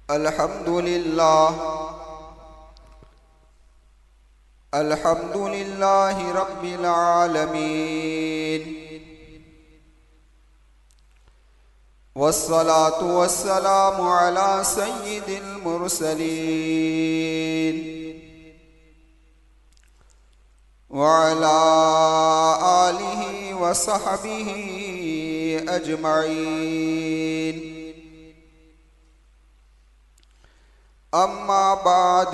अल्हम्दुलिल्लाहि रब्बिल आलमीन वस्सलातु वस्सलामु अला सय्यिदिल मुरसलीन व अला आलिहि व सहबिहि अजमईन। अम्मा बाद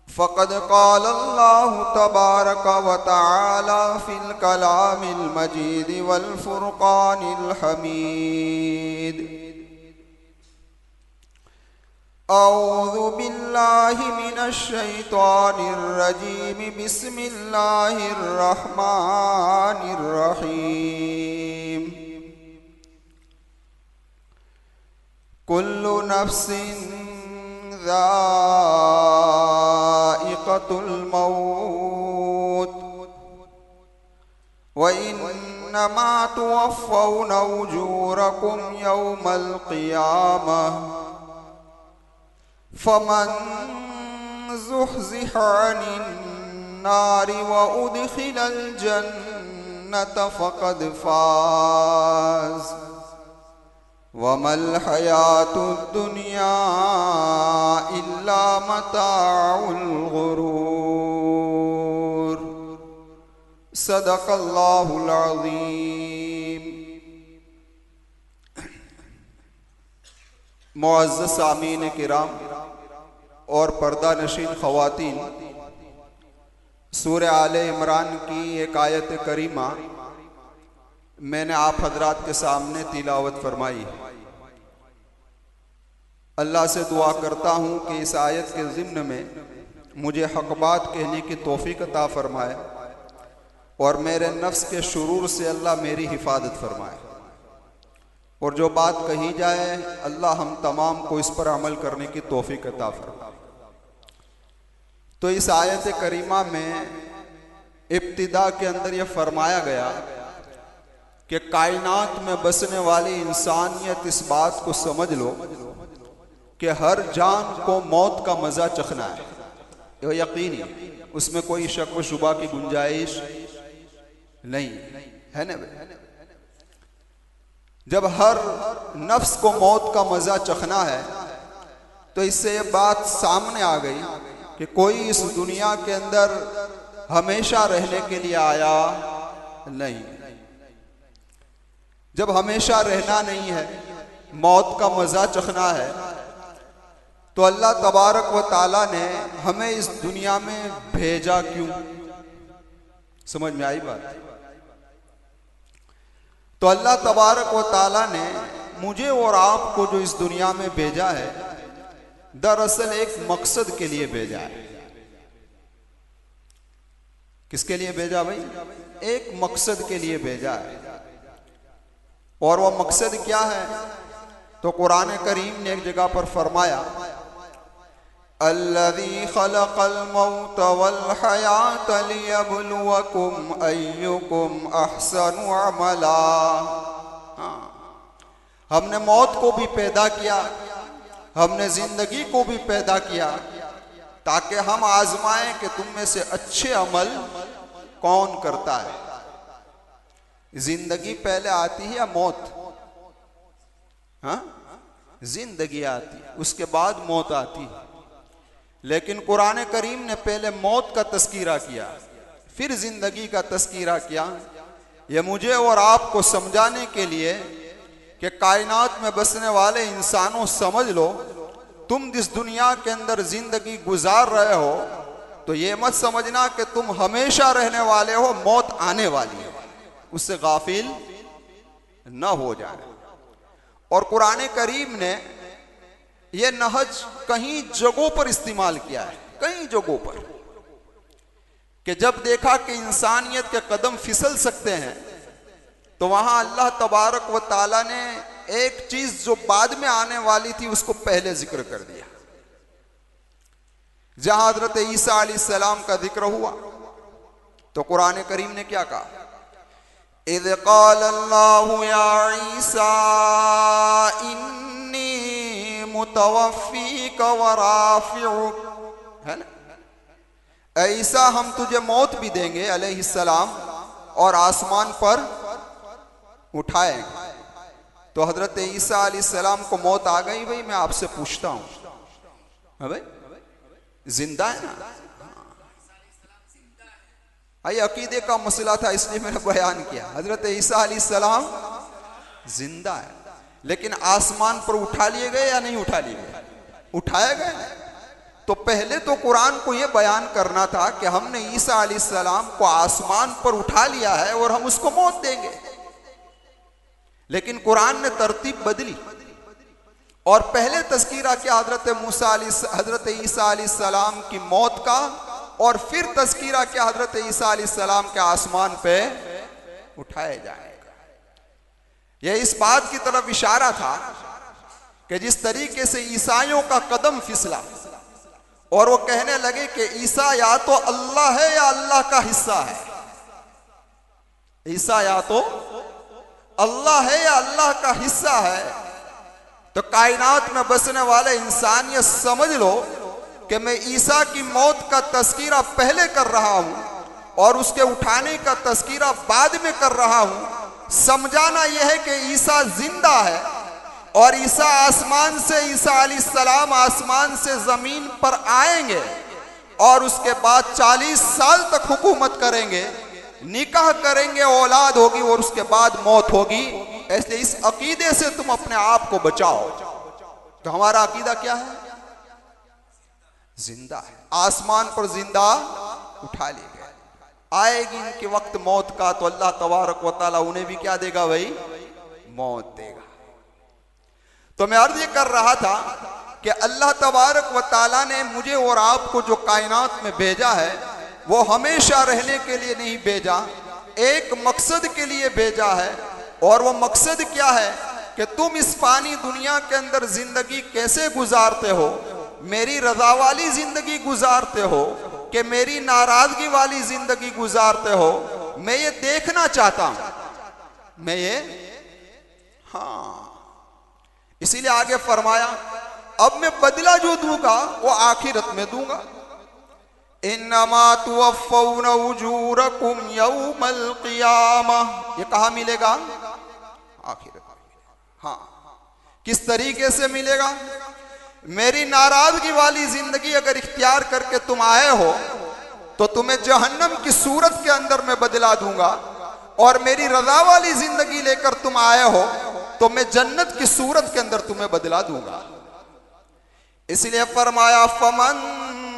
फ़क़द क़ाल अल्लाहु तबारक व तआला फ़िल कलामिल मजीद वल फ़ुरक़ानिल हमीद। औज़ु बिल्लाहि मिनश शैतानिर रजीम। बिस्मिल्लाहिर रहमानिर रहीम। कुल्लु नफ्सिन ज़ाइक़तुल मौत व इन्नमा तुवफ़्फ़ौना उजूरकुम यौमल क़ियामह फमन ज़ुहज़िह अनिन नारि व उदख़िलल जन्नत फ़क़द फ़ाज़ वमल हयातुद दुनिया इल्ला मताउल गुरूर। सदक़ल्लाहुल अज़ीम। मुअज़्ज़ज़ सामीन किराम और पर्दा नशीन ख़वातीन, सूरह आले इमरान की एक आयत करीमा मैंने आप हजरात के सामने तिलावत फरमाई। अल्लाह से दुआ करता हूँ कि इस आयत के ज़िम्न में मुझे हक़ बात कहने की तौफ़ीक़ अता फ़रमाए और मेरे नफ्स के शुरूर से अल्लाह मेरी हिफाजत फ़रमाए, और जो बात कही जाए अल्लाह हम तमाम को इस पर अमल करने की तौफ़ीक़ अता फ़रमाए। तो इस आयत करीमा में इब्तिदा के अंदर यह फरमाया गया कि कायनात में बसने वाली इंसानियत इस बात को समझ लो कि हर जान को मौत का मज़ा चखना है। यह यकीनी, उसमें कोई शक व शुबा की गुंजाइश नहीं है ना। जब हर नफ्स को मौत का मज़ा चखना है तो इससे ये बात सामने आ गई कि कोई इस दुनिया के अंदर हमेशा रहने के लिए आया नहीं। जब हमेशा रहना नहीं है, मौत का मज़ा चखना है, तो अल्लाह तबारक व ताला ने हमें इस दुनिया में भेजा क्यों? समझ में आई बात? तो अल्लाह तबारक व ताला ने मुझे और आपको जो इस दुनिया में भेजा है, दरअसल एक मकसद के लिए भेजा है। किसके लिए भेजा भाई? एक मकसद के लिए भेजा है। और वह मकसद क्या है? तो कुरान करीम ने एक जगह पर फरमाया, अल्लज़ी खलक़ल मौत वल हयात लियब्लुवकुम अय्युकुम अहसनु अमला। हमने मौत को भी पैदा किया, हमने जिंदगी को भी पैदा किया, ताकि हम आजमाएं कि तुम में से अच्छे अमल कौन करता है। जिंदगी पहले आती है या मौत? हाँ, जिंदगी आती, उसके बाद मौत आती। लेकिन कुरान करीम ने पहले मौत का तस्कीरा किया, फिर जिंदगी का तस्कीरा किया। यह मुझे और आपको समझाने के लिए कि कायनात में बसने वाले इंसानों, समझ लो तुम जिस दुनिया के अंदर जिंदगी गुजार रहे हो, तो ये मत समझना कि तुम हमेशा रहने वाले हो, मौत आने वाली है, उससे गाफिल न हो जाए। और कुरान करीम ने यह नहज कहीं जगहों पर इस्तेमाल किया है, कई जगहों पर, कि जब देखा कि इंसानियत के कदम फिसल सकते हैं, तो वहां अल्लाह तबारक व ताला ने एक चीज जो बाद में आने वाली थी उसको पहले जिक्र कर दिया। जहां हजरत ईसा अलैहिस्सलाम का जिक्र हुआ तो कुरान करीम ने क्या कहा? इज़ क़ाल अल्लाहु या ईसा इन्नी मुतवफ़्फ़ीक व राफ़िउक, है ना। ऐसा हम तुझे मौत भी देंगे अलैहिस्सलाम और आसमान पर उठाएंगे। तो हजरत ईसा अलैहिस्सलाम को मौत आ गई। भाई मैं आपसे पूछता हूँ, भाई जिंदा है ना? ये अकीदे का मसला था, इसलिए मैंने बयान किया। हजरत ईसा अलैहिस्सलाम जिंदा है, लेकिन आसमान पर उठा लिए गए या नहीं उठा लिए गए? उठाए गए। तो पहले तो कुरान को यह बयान करना था कि हमने ईसा अलैहिस्सलाम को आसमान पर उठा लिया है और हम उसको मौत देंगे, लेकिन कुरान ने तरतीब बदली और पहले तस्कीरा किया हजरत ईसा अलैहिस्सलाम की मौत का, और फिर तस्कीरा किया हजरत ईसा अलैहिस्सलाम के आसमान पे उठाए जाएगा। यह इस बात की तरफ इशारा था कि जिस तरीके से ईसाइयों का कदम फिसला और वो कहने लगे कि ईसा या तो अल्लाह है या अल्लाह का हिस्सा है, ईसा या तो अल्लाह है या अल्लाह का हिस्सा है, तो कायनात में बसने वाले इंसान ये समझ लो कि मैं ईसा की मौत का तस्कीरा पहले कर रहा हूं और उसके उठाने का तस्कीरा बाद में कर रहा हूं। समझाना यह है कि ईसा जिंदा है और ईसा आसमान से, ईसा अलैहिस्सलाम आसमान से जमीन पर आएंगे और उसके बाद 40 साल तक हुकूमत करेंगे, निकाह करेंगे, औलाद होगी और उसके बाद मौत होगी। इसलिए इस अकीदे से तुम अपने आप को बचाओ। तो हमारा अकीदा क्या है? जिंदा है, आसमान पर जिंदा उठा लिए गए। आएगी इनके वक्त मौत का तो अल्लाह तबारक व तआला उन्हें भी क्या देगा भाई? मौत देगा। तो मैं अर्ज ये कर रहा था कि अल्लाह तबारक व तआला ने मुझे और आपको जो कायनात में भेजा है वो हमेशा रहने के लिए नहीं भेजा, एक मकसद के लिए भेजा है। और वो मकसद क्या है कि तुम इस फानी दुनिया के अंदर जिंदगी कैसे गुजारते हो, मेरी रजा वाली जिंदगी गुजारते हो कि मेरी नाराजगी वाली जिंदगी गुजारते हो, मैं ये देखना चाहता हूं। मैं ये इसीलिए आगे फरमाया अब मैं बदला जो दूंगा वो आखिरत में दूंगा। इन्नमा तुवफ़्फ़ौना उजूरकुम यौमल क़ियामह, ये कहाँ मिलेगा? आखिरत में। किस तरीके से मिलेगा? मेरी नाराजगी वाली जिंदगी अगर इख्तियार करके तुम आए हो तो तुम्हें जहन्नम की सूरत के अंदर मैं बदला दूंगा, और मेरी रजा वाली जिंदगी लेकर तुम आए हो तो मैं जन्नत की सूरत के अंदर तुम्हें बदला दूंगा। इसलिए फरमाया फमन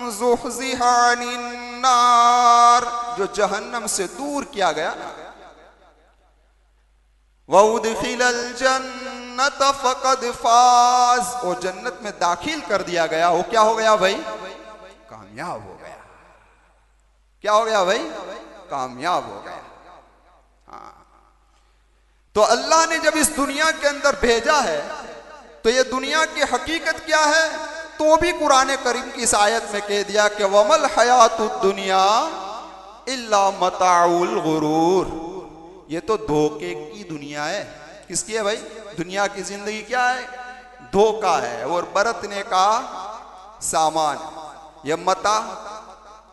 ज़ुहज़िहा अनिन नार, जो जहन्नम से दूर किया गया ना, व उदखिलल जन्नत फ़क़द फ़ाज़, और जन्नत में दाखिल कर दिया गया, वो क्या हो गया भाई? कामयाब हो गया। क्या हो गया भाई? कामयाब हो गया। तो अल्लाह ने जब इस दुनिया के अंदर भेजा है तो ये दुनिया की हकीकत क्या है? तो भी कुरान करीम की इस आयत में कह दिया कि वमल हयातुद दुनिया इल्ला मताउल गुरूर, ये तो धोखे की दुनिया है। किसकी है भाई? दुनिया की जिंदगी क्या है? धोखा है और बरतने का सामान। ये मता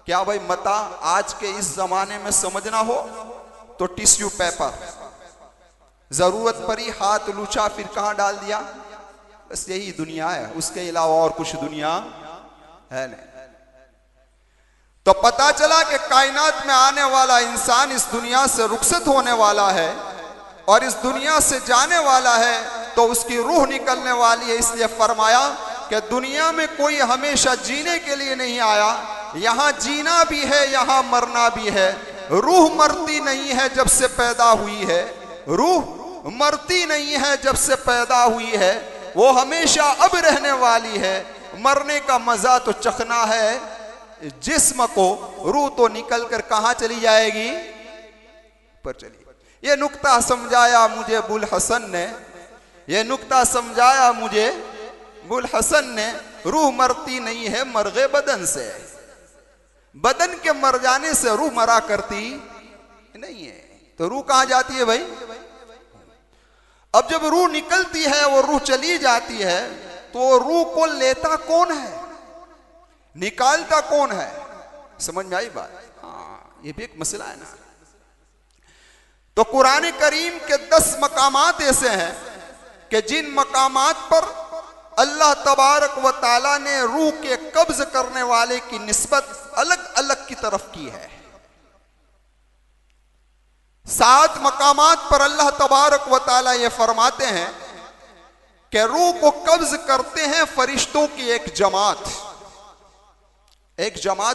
क्या भाई? मता आज के इस जमाने में समझना हो तो टिश्यू पेपर, जरूरत पड़ी हाथ लूचा फिर कहां डाल दिया, बस यही दुनिया है, उसके अलावा और कुछ दुनिया है नहीं। तो पता चला कि कायनात में आने वाला इंसान इस दुनिया से रुखसत होने वाला है और इस दुनिया से जाने वाला है, तो उसकी रूह निकलने वाली है। इसलिए फरमाया कि दुनिया में कोई हमेशा जीने के लिए नहीं आया, यहां जीना भी है, यहां मरना भी है। रूह मरती नहीं है जब से पैदा हुई है, रूह मरती नहीं है जब से पैदा हुई है, वो हमेशा अब रहने वाली है। मरने का मजा तो चखना है जिस्म को, रूह तो निकल कर कहां चली जाएगी? पर चली। ये नुक्ता समझाया मुझे बुल हसन ने, ये नुक्ता समझाया मुझे बुल हसन ने। रूह मरती नहीं है मर्गे बदन से, बदन के मर जाने से रूह मरा करती नहीं है। तो रूह कहां जाती है भाई? अब जब रूह निकलती है वो रूह चली जाती है तो रूह को लेता कौन है, निकालता कौन है? समझ में आई बात? हाँ, ये भी एक मसला है ना। तो कुरान करीम के 10 मकामात ऐसे हैं कि जिन मकामात पर अल्लाह तबारक व ताला ने रूह के कब्ज करने वाले की निस्बत अलग अलग की तरफ की है। 7 मकामात पर अल्लाह तबारक व ताला ये फरमाते हैं कि रूह को कब्ज करते हैं फरिश्तों की एक जमात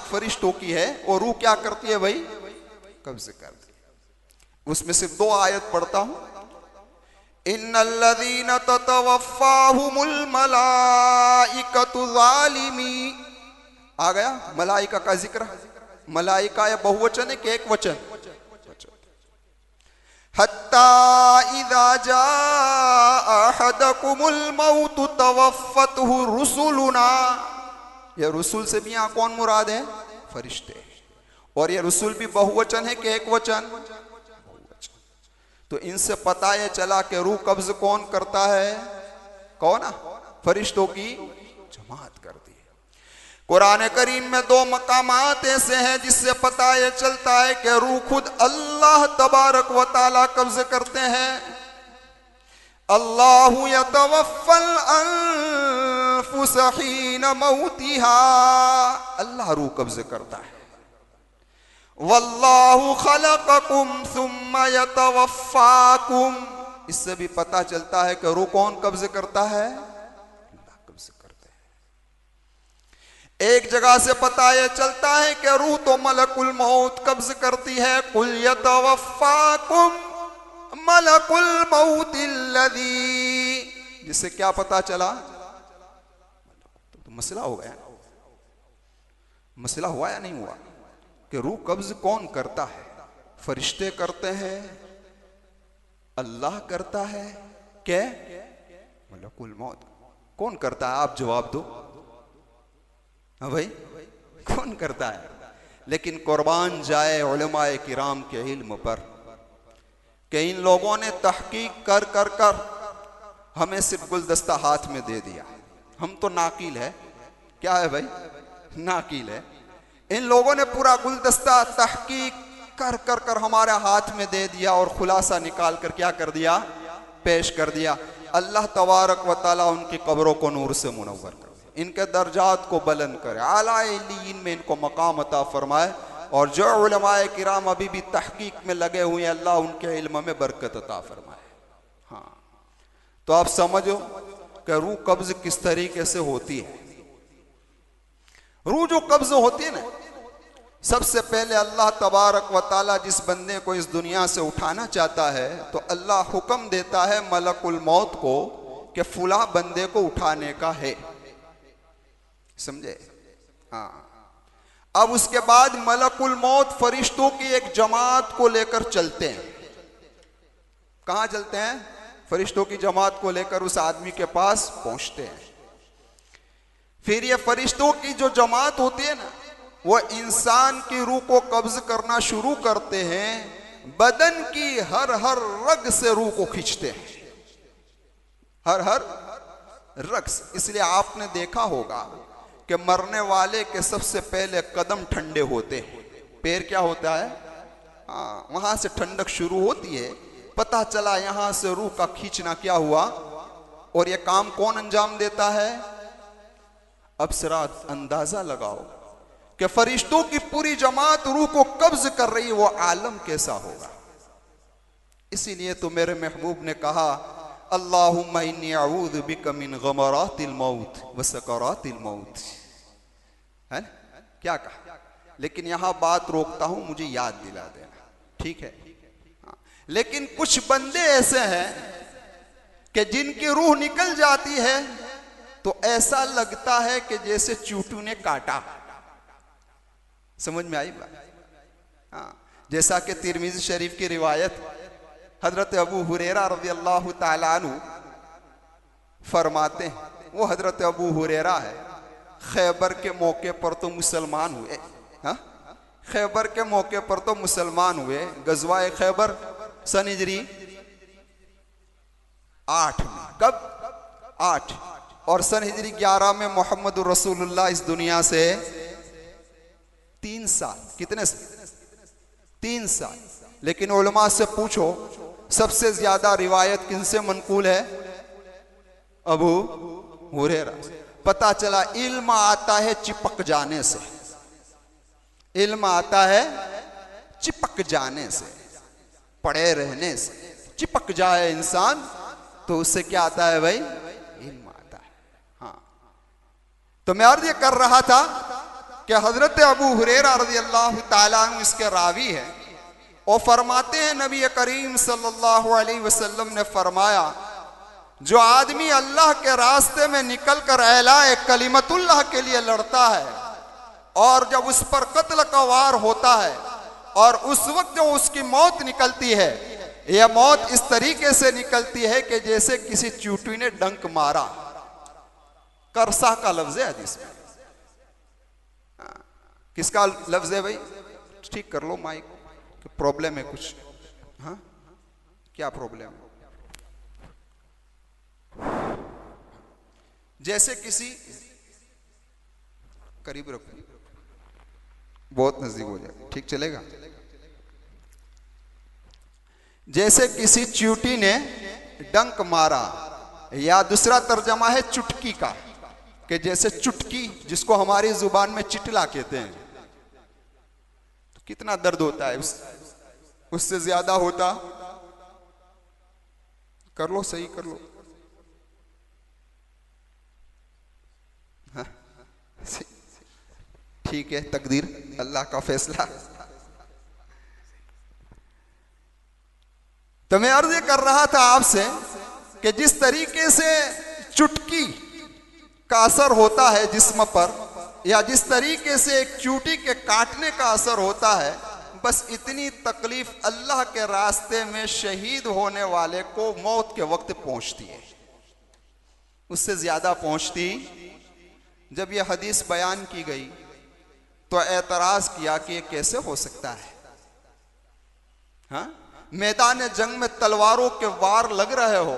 फरिश्तों की है, और रूह क्या करती है भाई? कब्ज करती है। उसमें सिर्फ 2 आयत पढ़ता हूं। इन्नल्लज़ीना ततवफ़्फ़ाहुमुल मलाइकतु ज़ालिमी, आ गया मलाइका का जिक्र। मलाइका या बहुवचन है कि एक वचन? हत्ता इज़ा जाअ अहदकुमुल मौतु तवफ़्फ़तहु रुसुलुना, ये रसूल से भी यहां कौन मुराद है? फरिश्ते। और ये रसूल भी बहुवचन है कि एक वचन? तो इनसे पता ये चला कि रूह कब्ज कौन करता है? कौन? फरिश्तों की जमात करती है। कुरान करीम में 2 मकामात ऐसे हैं जिससे पता ये चलता है कि रूह खुद अल्लाह तबारक व ताला कब्ज करते हैं। अल्लाहु यतवफ़्फ़ल अनफुस हीन मौतिहा, अल्लाह रूह कब्ज करता है। वल्लाहु खलक़कुम सुम्मा यतवफ़्फ़ाकुम, इससे भी पता चलता है कि रूह कौन कब्ज करता है? अल्लाह कब्ज करते हैं। एक जगह से पता यह चलता है कि रूह तो मलकुल मौत कब्ज करती है। कुल यतवफ़्फ़ाकुम मलकुल मौतिल्लज़ी, जिससे क्या पता चला? तो मसला हो गया, मसला हुआ या नहीं हुआ कि रूह कब्ज कौन करता है? फरिश्ते करते हैं, अल्लाह करता है, क्या मलकुल मौत कौन करता है? आप जवाब दो। हाँ भाई, कौन करता है? लेकिन कुर्बान जाए उलमाए किराम के इल्म पर कि इन लोगों ने तहकीक कर कर कर हमें सिर्फ गुलदस्ता हाथ में दे दिया। हम तो नाकिल है, क्या है भाई? नाकिल है। इन लोगों ने पूरा गुलदस्ता तहकीक कर कर कर हमारे हाथ में दे दिया और खुलासा निकाल कर क्या कर दिया? पेश कर दिया। अल्लाह तबारक व ताला उनकी कब्रों को नूर से मुनव्वर करे, इनके दर्जात को बुलंद करे, आला इल्लीन में इनको मकाम अता फरमाए। और जो उलमाए किराम अभी भी तहकीक में लगे हुए हैं, अल्लाह उनके इल्म में बरकत अता फरमाए। हाँ, तो आप समझो कि रूह कब्ज किस तरीके से होती है। रूह जो कब्ज होती है ना, सबसे पहले अल्लाह तबारक व ताला जिस बंदे को इस दुनिया से उठाना चाहता है तो अल्लाह हुक्म देता है मलकुल मौत को कि फुला बंदे को उठाने का है। समझे? हाँ। अब उसके बाद मलकुल मौत फरिश्तों की एक जमात को लेकर चलते हैं। कहां चलते हैं? फरिश्तों की जमात को लेकर उस आदमी के पास पहुंचते हैं। फिर ये फरिश्तों की जो जमात होती है ना, वो इंसान की रूह को कब्ज करना शुरू करते हैं। बदन की हर हर रग से रूह को खींचते हैं, हर हर रग से। इसलिए आपने देखा होगा कि मरने वाले के सबसे पहले कदम ठंडे होते हैं। पैर क्या होता है? हाँ, वहां से ठंडक शुरू होती है। पता चला यहां से रूह का खींचना क्या हुआ। और यह काम कौन अंजाम देता है? अब जरा अंदाजा लगाओ कि फरिश्तों की पूरी जमात रूह को कब्ज कर रही है, वो आलम कैसा होगा। इसीलिए तो मेरे महबूब ने कहा, अल्लाहुम्मा इन्नी अऊज़ु बिका मिन गमरातिल मौत व सकरातिल मौत, है ना? क्या कहा? लेकिन यहां बात रोकता हूं, मुझे याद दिला देना, ठीक है? हाँ। लेकिन कुछ बंदे ऐसे हैं कि जिनकी रूह निकल जाती है तो ऐसा लगता है कि जैसे चूटू ने काटा। समझ में आई बात? हाँ, जैसा कि तिरमिज़ी शरीफ की रिवायत हजरत अबू हुरैरा रज़ियल्लाहु ताला अन्हु फरमाते हैं। वो हजरत अबू हुरैरा है, खैबर के मौके पर तो मुसलमान हुए। हाँ, खैबर के मौके पर तो मुसलमान हुए। गज़वा खैबर सन हिजरी 8 में। कब? 8। और सन हिजरी 11 में मोहम्मद रसूलुल्लाह इस दुनिया से 3 साल, कितने 3 साल। लेकिन उलमा से पूछो सबसे ज्यादा रिवायत किनसे मनकूल है? अबू हुरैरा। पता चला इल्म आता है चिपक जाने से, इल्म आता है चिपक जाने से, पड़े रहने से। चिपक जाए इंसान तो उससे क्या आता है भाई? इल्म आता है। हाँ, तो मैं अर्ज ये कर रहा था कि हजरत अबू हुरैरा रज़ियल्लाहु ताला अन्हु इसके रावी है और फरमाते हैं नबी करीम सल्लल्लाहु अलैहि वसल्लम ने फरमाया, जो आदमी अल्लाह के रास्ते में निकल कर एलाए कलिमतुल्लाह के लिए लड़ता है और जब उस पर कत्ल का वार होता है और उस वक्त जो उसकी मौत निकलती है, यह मौत इस तरीके से निकलती है कि जैसे किसी चींटी ने डंक मारा। करसा का लफ्ज है हदीस में। किसका लफ्ज है भाई? ठीक कर लो माइक, प्रॉब्लम है कुछ। हाँ, क्या प्रॉब्लम है? जैसे किसी, करीब रखो, बहुत नजदीक हो जाए, ठीक चलेगा? जैसे किसी चींटी ने डंक मारा, या दूसरा तर्जमा है चुटकी का, कि जैसे चुटकी जिसको हमारी जुबान में चिटला कहते हैं, तो कितना दर्द होता है, उससे ज्यादा होता। कर लो, सही कर लो। हाँ, ठीक है, तकदीर अल्लाह का फैसला। तो मैं अर्ज कर रहा था आपसे कि जिस तरीके से चुटकी का असर होता है जिस्म पर, या जिस तरीके से एक चींटी के काटने का असर होता है, बस इतनी तकलीफ अल्लाह के रास्ते में शहीद होने वाले को मौत के वक्त पहुंचती है, उससे ज्यादा पहुंचती। जब यह हदीस बयान की गई तो एतराज किया कि यह कैसे हो सकता है? हाँ, मैदान जंग में तलवारों के वार लग रहे हो,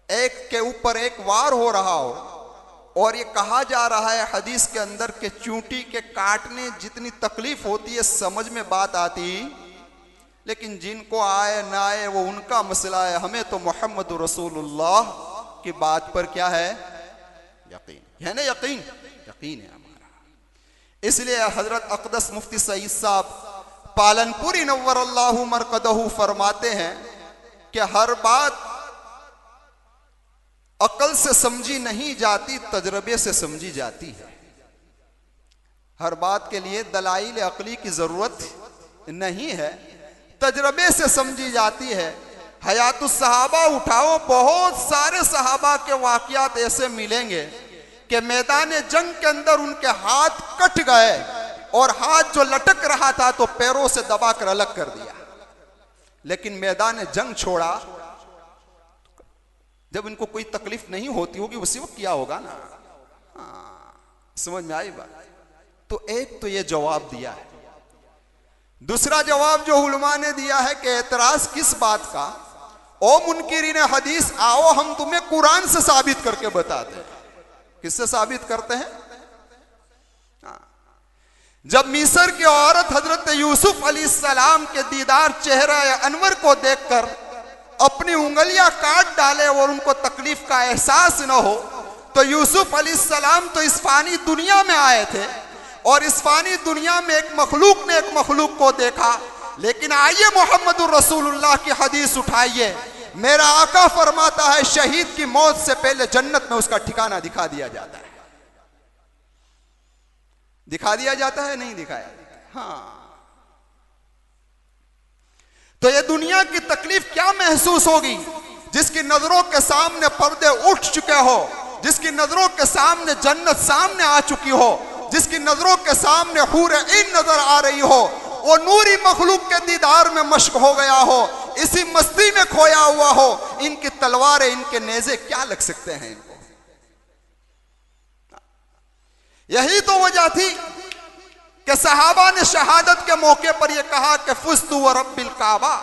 एक के ऊपर एक वार हो रहा हो, और ये कहा जा रहा है हदीस के अंदर के चींटी के काटने जितनी तकलीफ होती है समझ में बात आती, लेकिन जिनको आए ना आए वो उनका मसला है। हमें तो मोहम्मद रसूलुल्लाह की बात पर क्या है? यकीन है ना, यकीन है हमारा। इसलिए हजरत अक़दस मुफ्ती सईद साहब पालनपुरी नव्वरल्लाहु मरकदहू फरमाते हैं कि हर बात अकल से समझी नहीं जाती, तजर्बे से समझी जाती है। हर बात के लिए दलाइल अकली की जरूरत नहीं है, तजर्बे से समझी जाती है। हयातुस सहाबा उठाओ, बहुत सारे सहाबा के वाकयात ऐसे मिलेंगे कि मैदान जंग के अंदर उनके हाथ कट गए और हाथ जो लटक रहा था तो पैरों से दबाकर अलग कर दिया, लेकिन मैदान जंग छोड़ा जब इनको कोई तकलीफ नहीं होती होगी, उसी वक्त किया होगा ना। समझ में आई बात? तो एक तो ये जवाब दिया है। दूसरा जवाब जो उलमा ने दिया है कि एतराज किस बात का? ओ मुनकिरीन हदीस, आओ हम तुम्हें कुरान से साबित करके बताते हैं। किससे साबित करते हैं? जब मिस्र की औरत हजरत यूसुफ अलैहिस्सलाम के दीदार चेहरा अनवर को देखकर अपनी उंगलियां काट डाले और उनको तकलीफ का एहसास न हो, तो यूसुफ अलैहिस्सलाम तो इस फानी दुनिया में आए थे और इस फानी दुनिया में एक मखलूक ने एक मखलूक को देखा। लेकिन आइए मोहम्मद रसूलुल्लाह की हदीस उठाइए, मेरा आका फरमाता है शहीद की मौत से पहले जन्नत में उसका ठिकाना दिखा दिया जाता है। दिखा दिया जाता है, नहीं दिखाया? हाँ। तो ये दुनिया की तकलीफ क्या महसूस होगी जिसकी नजरों के सामने पर्दे उठ चुके हो, जिसकी नजरों के सामने जन्नत सामने आ चुकी हो, जिसकी नजरों के सामने हूर इन नजर आ रही हो, वो नूरी मखलूक के दीदार में मश्क हो गया हो, इसी मस्ती में खोया हुआ हो। इनकी तलवारें, इनके नेज़े क्या लग सकते हैं इनको? यही तो वजह थी कि सहाबा ने शहादत के मौके पर यह कहा कि फुस्तु व रब्बिल काबा,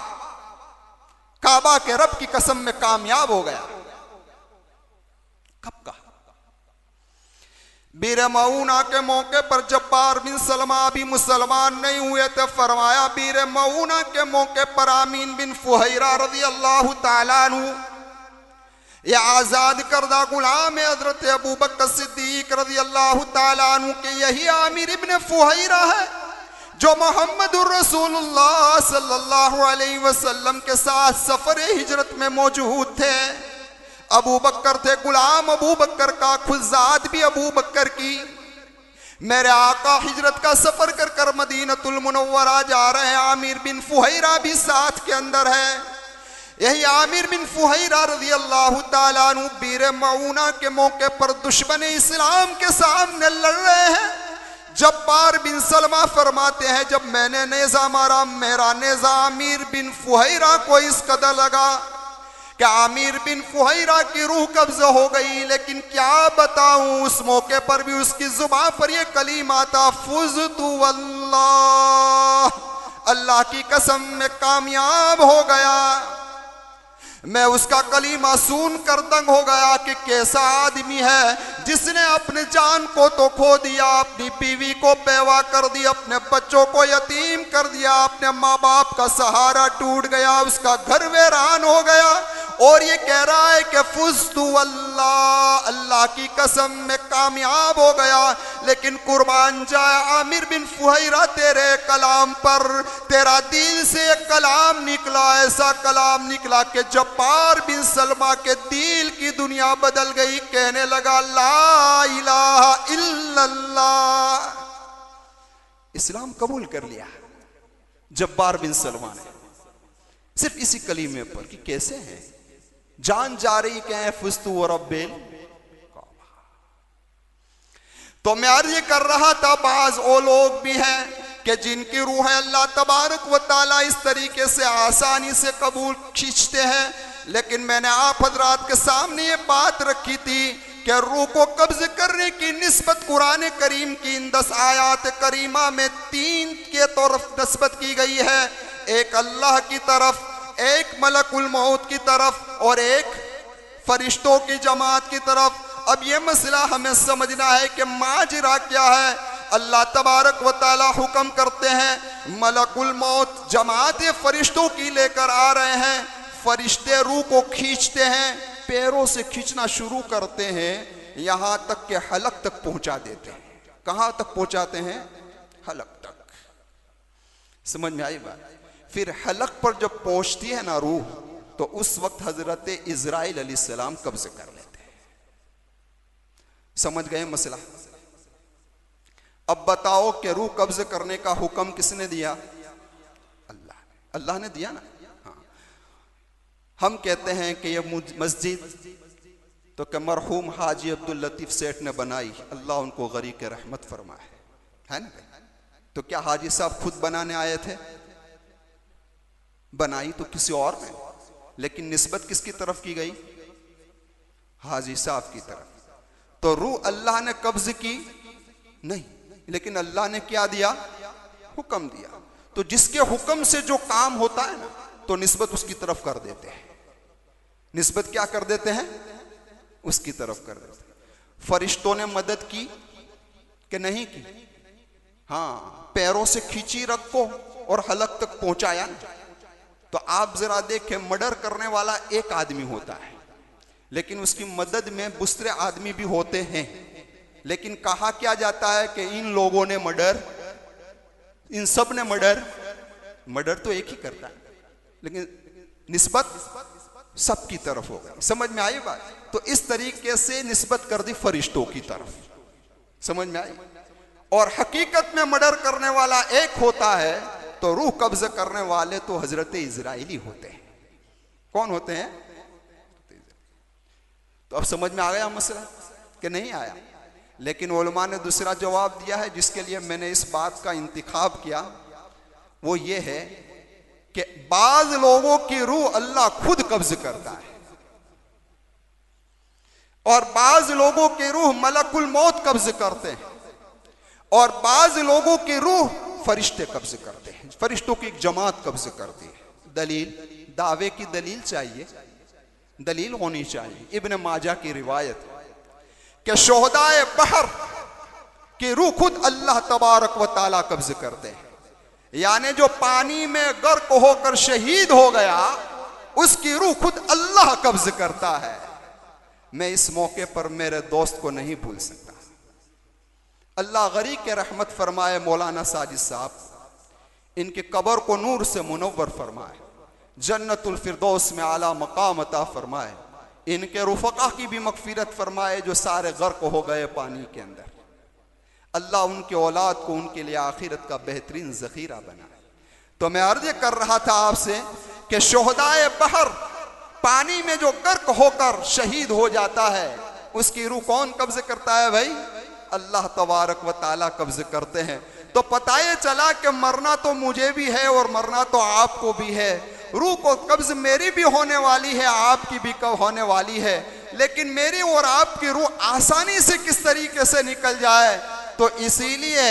काबा के रब की कसम में कामयाब हो गया, कब कहा? बीर मऊना के मौके पर जब्बार बिन सलमा भी मुसलमान नहीं हुए थे, फरमाया बीर मऊना के मौके पर आमीन बिन फुहैरा रज़ी अल्लाह ताला अन्हु, ये आजाद करदा गुलाम हजरत अबू बकर सिद्दीक रज़ी अल्लाह ताला अन्हु के यही आमिर इब्न फुहैरा है जो मोहम्मदुर रसूलुल्लाह सल्लल्लाहु अलैहि वसल्लम के साथ सफर हिजरत में मौजूद थे। अबू बकर थे, गुलाम अबू बकर का, खुद भी अबू बकर की। मेरे आका हिजरत का सफर कर कर मदीनतुल मुनव्वरा जा रहे हैं, आमिर बिन फुहैरा भी साथ के अंदर है। यही आमिर बिन फुहैरा रज़ी अल्लाह ताला अन्हु बीर मऊना के मौके पर दुश्मन इस्लाम के सामने लड़ रहे हैं। जब्बार बिन सलमा फरमाते हैं, जब मैंने नेजा मारा, मेरा नेजा आमिर बिन फुहैरा को इस कदर लगा कि आमिर बिन फुहैरा की रूह कब्ज हो गई। लेकिन क्या बताऊं, उस मौके पर भी उसकी जुबान पर यह कलीमा था, फुज़तु वल्लाह, अल्लाह की कसम में कामयाब हो गया। मैं उसका कलीमा सुन कर दंग हो गया कि कैसा आदमी है जिसने अपने जान को तो खो दिया, अपनी बीवी को बेवा कर दिया, अपने बच्चों को यतीम कर दिया, अपने माँ बाप का सहारा टूट गया, उसका घर वीरान हो गया, और ये कह रहा है कि फुज़तु अल्लाह, अल्लाह की कसम में कामयाब हो गया। लेकिन कुर्बान जाए आमिर बिन फुहैरा तेरे कलाम पर, तेरा दिल से एक कलाम निकला, ऐसा कलाम निकला कि जब्बार बिन सलमा के दिल की दुनिया बदल गई। कहने लगा ला इलाहा इल्लल्लाह, इस्लाम कबूल कर लिया जब्बार बिन सलमा ने, सिर्फ इसी कलीमे पर। कि कैसे है, जान जा रही कहें फुज़तु व रब्बिल। तो मैं अर्ज कर रहा था, बाज वो लोग भी हैं कि जिनकी रूह अल्लाह तबारक व ताला इस तरीके से आसानी से कबूल खींचते हैं। लेकिन मैंने आप हजरात के सामने ये बात रखी थी कि रूह को कब्ज करने की निस्बत कुरान करीम की इन 10 आयात करीमा में 3 के तरफ निस्बत की गई है, एक अल्लाह की तरफ, एक मलकुल मौत की तरफ, और एक फरिश्तों की जमात की तरफ। अब यह मसला हमें समझना है कि माजरा क्या है। अल्लाह तबारक व ताला हुक्म करते हैं, मलकुल मौत जमात फरिश्तों की लेकर आ रहे हैं, फरिश्ते रूह को खींचते हैं, पैरों से खींचना शुरू करते हैं, यहां तक के हलक तक पहुंचा देते हैं। कहां तक पहुंचाते हैं? हलक तक। समझ में आई बात? फिर हलक पर जब पहुंचती है ना रूह, तो उस वक्त हजरत इज़राइल अलैहिस्सलाम कब्ज कर लेते हैं। समझ गए मसला? अब बताओ कि रूह कब्ज करने का हुक्म किसने दिया? अल्लाह। अल्लाह ने दिया ना। हाँ। हम कहते हैं कि यह मस्जिद तो कि मरहूम हाजी अब्दुल लतीफ सेठ ने बनाई, अल्लाह उनको गरीक रहमत फरमाए, है ना? तो क्या हाजी साहब खुद बनाने आए थे? बनाई तो किसी और ने, लेकिन निस्बत किसकी तरफ की गई? हाजी साहब की तरफ। तो रूह अल्लाह ने कब्ज की नहीं, लेकिन अल्लाह ने क्या दिया? हुक्म दिया। तो जिसके हुक्म से जो काम होता है ना, तो निस्बत उसकी तरफ कर देते हैं। निस्बत क्या कर देते हैं? उसकी तरफ कर देते हैं। फरिश्तों ने मदद की कि नहीं की? हाँ, पैरों से खींची रखो और हलक तक पहुंचाया। तो आप जरा देखें, मर्डर करने वाला एक आदमी होता है, लेकिन उसकी मदद में दूसरे आदमी भी होते हैं। लेकिन कहा क्या जाता है कि इन लोगों ने मर्डर, इन सब ने मर्डर। मर्डर तो एक ही करता है, लेकिन निस्बत सबकी तरफ हो गई। समझ में आई बात? तो इस तरीके से निस्बत कर दी फरिश्तों की तरफ। समझ में आई? और हकीकत में मर्डर करने वाला एक होता है, तो रूह कब्ज करने वाले तो हजरत इजराइली होते हैं। कौन होते हैं? तो अब समझ में आ गया मसला कि नहीं आया? लेकिन उलमा ने दूसरा जवाब दिया है, जिसके लिए मैंने इस बात का इंतखाब किया। वो ये है कि बाज लोगों की रूह अल्लाह खुद कब्ज करता है, और बाज लोगों की रूह मलकुल मौत कब्ज करते हैं, और बाज लोगों की रूह फरिश्ते कब्ज करते हैं। फरिश्तों की एक जमात कब्ज करती है। दलील, दावे की दलील चाहिए, दलील होनी चाहिए। इब्न माजा की रिवायत, कि शोहदाए बहर की रूह खुद अल्लाह तबारक व ताला कब्ज करते हैं। यानी जो पानी में गर्क होकर शहीद हो गया उसकी रूह खुद अल्लाह कब्ज करता है। मैं इस मौके पर मेरे दोस्त को नहीं भूल सकता। अल्लाह गरीब के रहमत फरमाए मौलाना साजिद साहब, इनके कब्र को नूर से मुनव्वर फरमाए, जन्नतुल फिरदौस में आला मकाम अता फरमाए, इनके रुफका की भी मगफिरत फरमाए जो सारे गर्क हो गए पानी के अंदर। अल्लाह उनके औलाद को उनके लिए आखिरत का बेहतरीन ज़ख़ीरा बनाए। तो मैं अर्ज़ कर रहा था आपसे कि शोहदाए बहर, पानी में जो गर्क होकर शहीद हो जाता है उसकी रूह कौन कब्ज़ करता है भाई? अल्लाह तबारक व ताला कब्ज़ करते हैं। तो पता ये चला कि मरना तो मुझे भी है और मरना तो आपको भी है। रूह को कब्ज़ मेरी भी होने वाली है, आपकी भी कब होने वाली है, लेकिन मेरी और आपकी रूह आसानी से किस तरीके से निकल जाए। तो इसीलिए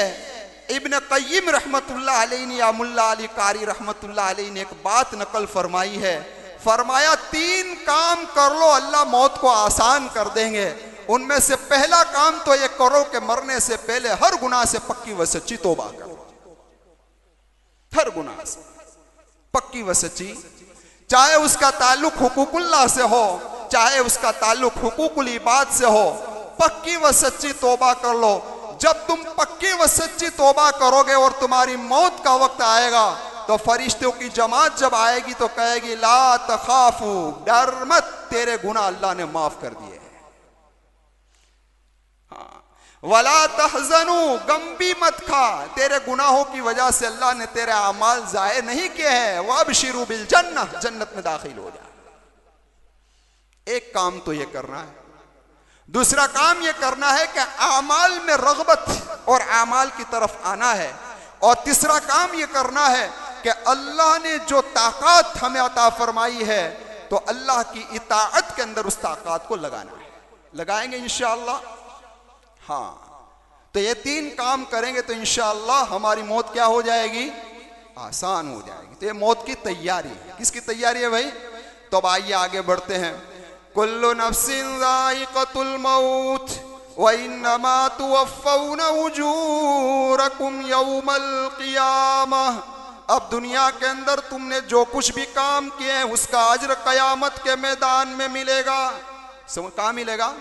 इब्न क़य्यिम रहमतुल्लाह अलैहि ने, या मुल्ला अली कारी रहमतुल्लाह अलैहि ने एक बात नकल फरमाई है। फरमाया 3 काम कर लो अल्लाह मौत को आसान कर देंगे। उनमें से पहला काम तो ये करो कि मरने से पहले हर गुनाह से पक्की व सच्ची तौबा करो। हर गुनाह से पक्की व सच्ची, चाहे उसका ताल्लुक हुकूकुल्लाह से हो, चाहे उसका ताल्लुक हुकूकुल इबाद से हो, पक्की व सच्ची तौबा कर लो। जब तुम पक्की व सच्ची तौबा करोगे और तुम्हारी मौत का वक्त आएगा तो फरिश्तों की जमात जब आएगी तो कहेगी ला तखाफू, डर मत, तेरे गुनाह अल्लाह ने माफ कर दिए। वला तहज़नू, गम भी मत खा, तेरे गुनाहों की वजह से अल्लाह ने तेरे अमाल ज़ाये नहीं किए हैं। वअबशिरू बिल जन्नह, जन्नत में दाखिल हो जा। एक काम तो ये करना है। दूसरा काम ये करना है कि अमाल में रग़बत और अमाल की तरफ आना है। और तीसरा काम ये करना है कि अल्लाह ने जो ताकत हमें अता फरमाई है तो अल्लाह की इताअत के अंदर उस ताकत को लगाना है। लगाएंगे इंशाअल्लाह। हाँ, तो ये 3 काम करेंगे तो इंशाअल्लाह हमारी मौत क्या हो जाएगी? आसान हो जाएगी। तो ये मौत की तैयारी है। किसकी तैयारी है भाई? तो अब आइए आगे बढ़ते हैं। कुल्लु नफ्सिन ज़ाइक़तुल मौत व इन्नमा तुवफ़्फ़ौना उजूरकुम यौमल क़ियामह। अब दुनिया के अंदर तुमने जो कुछ भी काम किए हैं उसका अज्र क़यामत के मैदान में मिलेगा। समझ कहाँ मिलेगा?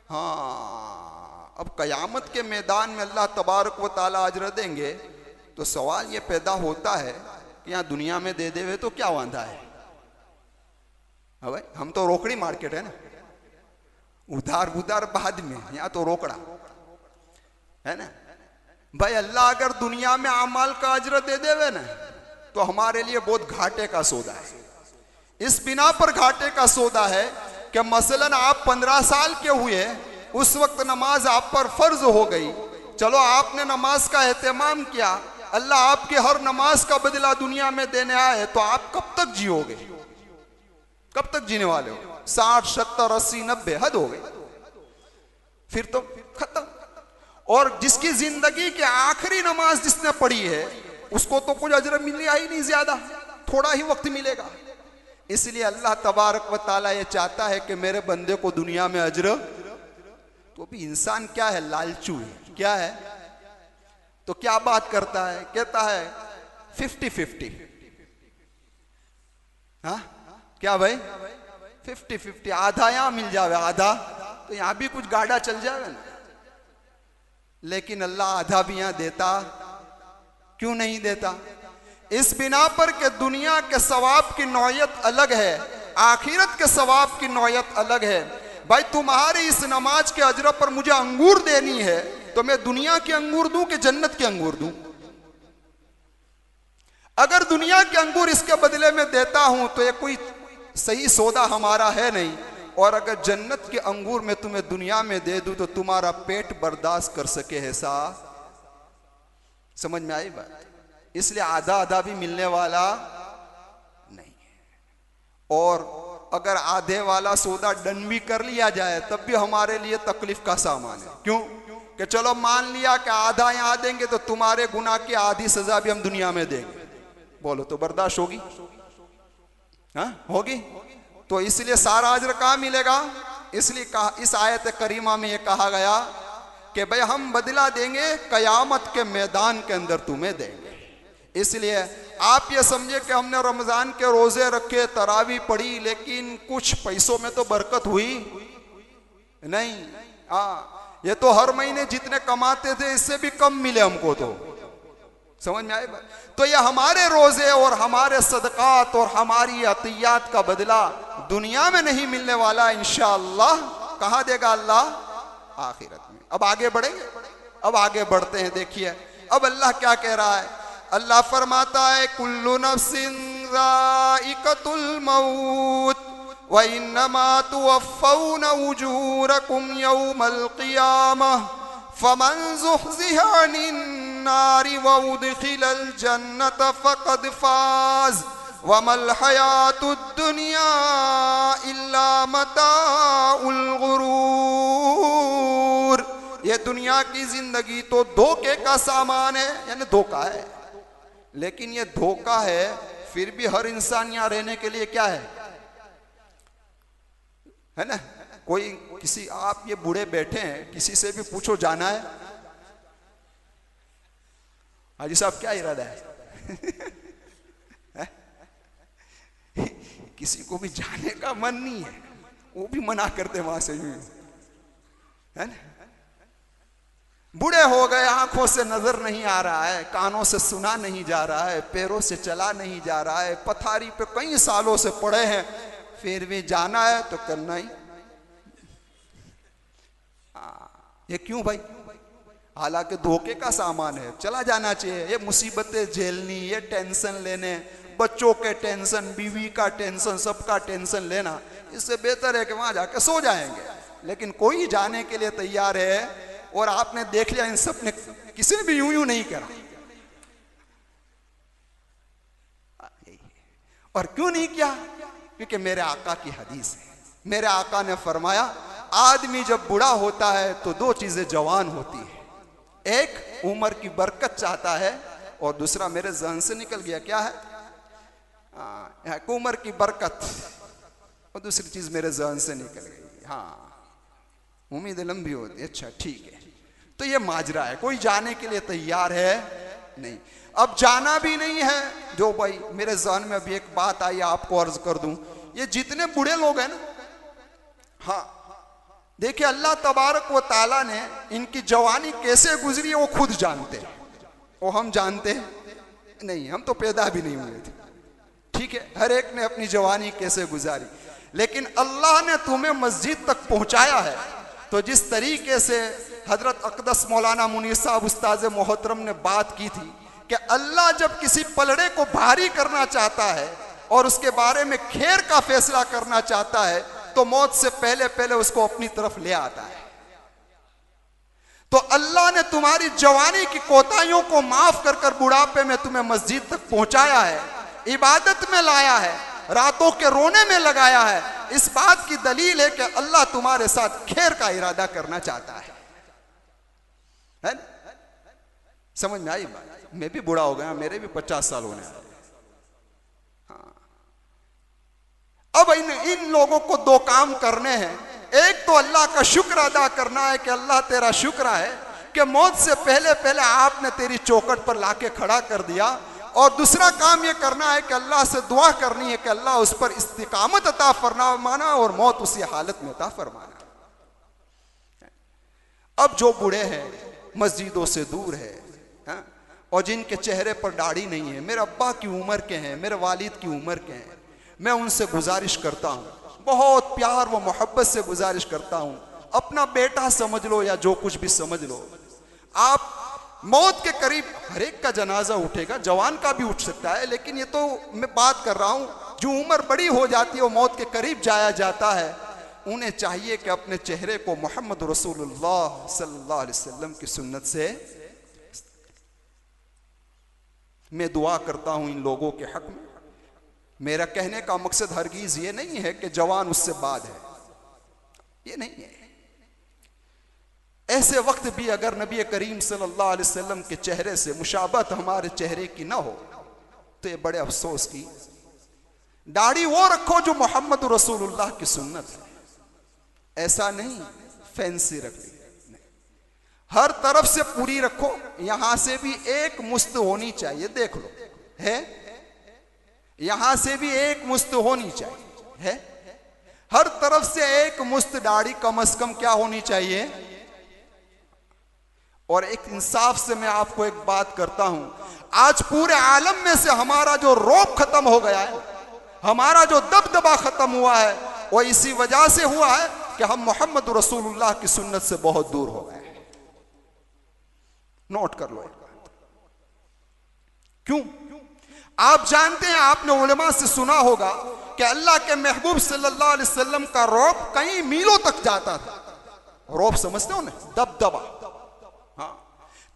हाँ, अब क़यामत के मैदान में अल्लाह तबारक व ताला अज्र देंगे। तो सवाल ये पैदा होता है कि यहाँ दुनिया में दे देवे तो क्या वांधा है? हाँ भाई, हम तो रोकड़ी मार्केट है ना, उधार उधार बाद में, यहाँ तो रोकड़ा है ना भाई। अल्लाह अगर दुनिया में अमाल का अज्र दे देवे ना तो हमारे लिए बहुत घाटे का सौदा है। इस बिना पर घाटे का सौदा है कि मसलन आप 15 साल के हुए, उस वक्त नमाज आप पर फर्ज हो गई, चलो आपने नमाज का एहतमाम किया, अल्लाह आपकी हर नमाज का बदला दुनिया में देने आए, तो आप कब तक जियोगे? कब तक जीने वाले हो? 60, 70, 80, 90 हद हो गई, फिर तो खत्म। और जिसकी जिंदगी की आखिरी नमाज जिसने पढ़ी है उसको तो कुछ अजर मिलेगा ही नहीं, ज्यादा थोड़ा ही वक्त मिलेगा। इसलिए अल्लाह तबारक व ताला ये चाहता है कि मेरे बंदे को दुनिया में अजर। तो भी इंसान क्या है? लालचू है। क्या है? तो क्या बात करता है? कहता है 50-50। हाँ क्या भाई? 50-50, आधा यहां मिल जावे, आधा तो यहां भी कुछ गाड़ा चल जावे ना। लेकिन अल्लाह आधा भी यहां देता क्यों नहीं देता? इस बिना पर कि दुनिया के सवाब की नौयत अलग है, आखिरत के सवाब की नौयत अलग है। भाई तुम्हारी इस नमाज के अजर पर मुझे अंगूर देनी है तो मैं दुनिया के अंगूर दूं कि जन्नत के अंगूर दूं? अगर दुनिया के अंगूर इसके बदले में देता हूं तो ये कोई सही सौदा हमारा है नहीं। और अगर जन्नत के अंगूर में तुम्हें दुनिया में दे दूं तो तुम्हारा पेट बर्दाश्त कर सके ऐसा? समझ में आई बात? इसलिए आधा आधा भी मिलने वाला नहीं है। और अगर आधे वाला सौदा डन भी कर लिया जाए तब भी हमारे लिए तकलीफ का सामान है। क्यों? कि चलो मान लिया कि आधा यहां देंगे तो तुम्हारे गुनाह की आधी सजा भी हम दुनिया में देंगे, बोलो तो बर्दाश्त होगी? हाँ होगी। तो इसलिए सारा अज्र कहाँ मिलेगा? इसलिए कहा, इस आयत करीमा में ये कहा गया कि भाई हम बदला देंगे कयामत के मैदान के अंदर तुम्हें देंगे। इसलिए आप ये समझे कि हमने रमजान के रोजे रखे, तरावी पढ़ी, लेकिन कुछ पैसों में तो बरकत हुई नहीं। हाँ, ये तो हर महीने जितने कमाते थे इससे भी कम मिले हमको, तो समझ में आए। तो ये हमारे रोजे और हमारे सदकात और हमारी अतियात का बदला दुनिया में नहीं मिलने वाला, इंशाअल्लाह कहाँ देगा अल्लाह? आखिरत में। अब आगे बढ़ेंगे, अब आगे बढ़ते हैं। देखिए अब अल्लाह क्या कह रहा है। अल्लाह फरमाता है कुल्लु नफ्सिन ज़ाइक़तुल मौत व इन्नमा तुवफ़्फ़ौना उजूरकुम यौमल क़ियामह फमन ज़ुहज़िहा अनिन नारि व उदख़िलल जन्नत फ़क़द फ़ाज़ वमल हयातुद दुनिया इल्ला मताउल गुरूर। ये दुनिया की जिंदगी तो धोखे का सामान है, यानी धोखा है। लेकिन ये धोखा है, फिर भी हर इंसान यहां रहने के लिए क्या है ना? कोई किसी, आप ये बूढ़े बैठे हैं, किसी से भी पूछो जाना है? हाजी साहब क्या इरादा है? किसी को भी जाने का मन नहीं है, वो भी मना करते वहां से, है ना? बूढ़े हो गए, आंखों से नजर नहीं आ रहा है, कानों से सुना नहीं जा रहा है, पैरों से चला नहीं जा रहा है, पथारी पे कई सालों से पड़े हैं, फिर भी जाना है तो करना ही। ये क्यों भाई? हालांकि धोखे का सामान है, चला जाना चाहिए। ये मुसीबतें झेलनी, ये टेंशन लेने, बच्चों के टेंशन, बीवी का टेंशन, सबका टेंशन लेना, इससे बेहतर है कि वहां जाके सो जाएंगे। लेकिन कोई जाने के लिए तैयार है, और आपने देख लिया इन सब ने किसी ने भी यूं यूं नहीं करा। और क्यों नहीं किया? क्योंकि मेरे आका की हदीस है। मेरे आका ने फरमाया आदमी जब बूढ़ा होता है तो दो चीजें जवान होती है, एक उम्र की बरकत चाहता है, और दूसरा मेरे जहन से निकल गया क्या है, उम्र की बरकत, और दूसरी चीज मेरे जहन से निकल गई। हाँ, उम्मीद लंबी होती है। अच्छा ठीक है, तो ये माजरा है, कोई जाने के लिए तैयार है नहीं। अब जाना भी नहीं है। जो भाई मेरे जहन में अभी एक बात आई, आपको अर्ज कर दूं, ये जितने बूढ़े लोग हैं ना, हाँ देखिए अल्लाह तबारक व ताला ने इनकी जवानी कैसे गुजरी है वो खुद जानते हैं, वो हम जानते नहीं, हम तो पैदा भी नहीं हुए थे। ठीक है, हर एक ने अपनी जवानी कैसे गुजारी, लेकिन अल्लाह ने तुम्हें मस्जिद तक पहुंचाया है। तो जिस तरीके से हजरत अक़दस मौलाना मुनीर साहब उस्ताद मोहतरम ने बात की थी कि अल्लाह जब किसी पलड़े को भारी करना चाहता है और उसके बारे में खैर का फैसला करना चाहता है, तो मौत से पहले पहले उसको अपनी तरफ ले आता है। तो अल्लाह ने तुम्हारी जवानी की कोताहियों को माफ कर कर बुढ़ापे में तुम्हें मस्जिद तक पहुंचाया है, इबादत में लाया है, रातों के रोने में लगाया है। इस बात की दलील है कि अल्लाह तुम्हारे साथ खैर का इरादा करना चाहता है ना? समझ में आई बात? मैं भी बूढ़ा हो गया, मेरे भी 50 साल होने आए। अब इन लोगों को दो काम करने हैं। एक तो अल्लाह का शुक्र अदा करना है कि अल्लाह तेरा शुक्र है कि मौत से पहले पहले आपने तेरी चौखट पर लाके खड़ा कर दिया, और दूसरा काम यह करना है कि अल्लाह से दुआ करनी है कि अल्लाह उस पर इस्तिकामत अता फरमाना और मौत उसी हालत में अता फरमाना। अब जो बूढ़े हैं, मस्जिदों से दूर है, और जिनके चेहरे पर दाढ़ी नहीं है, मेरे अब्बा की उम्र के हैं, मेरे वालिद की उम्र के हैं, मैं उनसे गुजारिश करता हूँ, बहुत प्यार व मोहब्बत से गुजारिश करता हूँ, अपना बेटा समझ लो या जो कुछ भी समझ लो, आप मौत के करीब, हर एक का जनाजा उठेगा, जवान का भी उठ सकता है, लेकिन ये तो मैं बात कर रहा हूँ जो उम्र बड़ी हो जाती है और मौत के करीब जाया जाता है, उन्हें चाहिए कि अपने चेहरे को मोहम्मद रसूलुल्लाह सल्लल्लाहु अलैहि वसल्लम की सुन्नत से। मैं दुआ करता हूँ इन लोगों के हक में। मेरा कहने का मकसद हरगिज ये नहीं है कि जवान उससे बाद है, ये नहीं है। ऐसे वक्त भी अगर नबी करीम सल्लल्लाहु अलैहि वसल्लम के चेहरे से मुशाबहत हमारे चेहरे की ना हो तो ये बड़े अफसोस की। दाढ़ी वो रखो जो मोहम्मद रसूलुल्लाह की सुन्नत है, ऐसा नहीं फैंसी रख ली, हर तरफ से पूरी रखो, यहां से भी एक मुस्त होनी चाहिए, देख लो है, यहां से भी एक मुस्त होनी चाहिए है, हर तरफ से एक मुस्त दाढ़ी कम से कम क्या होनी चाहिए। और एक इंसाफ से मैं आपको एक बात करता हूं, आज पूरे आलम में से हमारा जो रौब खत्म हो गया है, हमारा जो दबदबा खत्म हुआ है, वो इसी वजह से हुआ है कि हम मोहम्मद रसूलुल्लाह की सुन्नत से बहुत दूर हो गए। नोट कर लो एक बात। क्यों? आप जानते हैं, आपने उलमा से सुना होगा कि अल्लाह के महबूब सल्लल्लाहु अलैहि वसल्लम का रौब कई मीलों तक जाता था। रौब समझते हो ना, दबदबा, हाँ,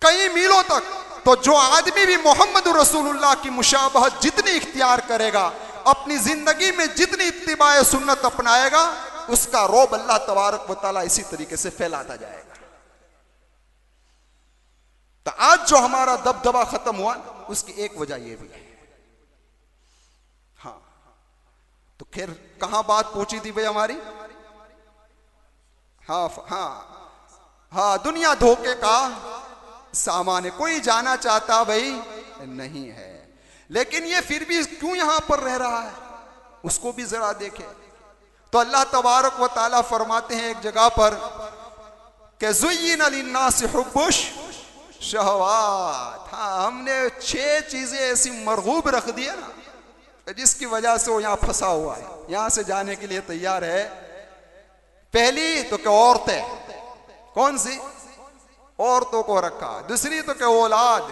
कई मीलों तक। तो जो आदमी भी मोहम्मद रसूलुल्लाह की मुशाबहत जितनी इख्तियार करेगा, अपनी जिंदगी में जितनी इत्तिबाए सुन्नत अपनाएगा, उसका रौब अल्लाह तबारक व तआला इसी तरीके से फैलाता जाएगा। तो आज जो हमारा दबदबा खत्म हुआ, उसकी एक वजह यह भी है। हाँ, तो खैर कहां बात पहुंची थी भाई हमारी? हाँ हाँ हाँ, दुनिया धोखे का सामान है, कोई जाना चाहता भाई नहीं है, लेकिन ये फिर भी क्यों यहां पर रह रहा है, उसको भी जरा देखे। तो अल्लाह तबारक व तआला फरमाते हैं एक जगह पर कि ज़ुय्यिना लिन्नासि हुब्बुश शहवात। हाँ, हमने 6 चीजें ऐसी मरगूब रख दी है ना, जिसकी वजह से वो यहां फंसा हुआ है, यहां से जाने के लिए तैयार है। पहली तो क्या औरतें, कौन सी? औरतों को रखा। दूसरी तो क्या औलाद।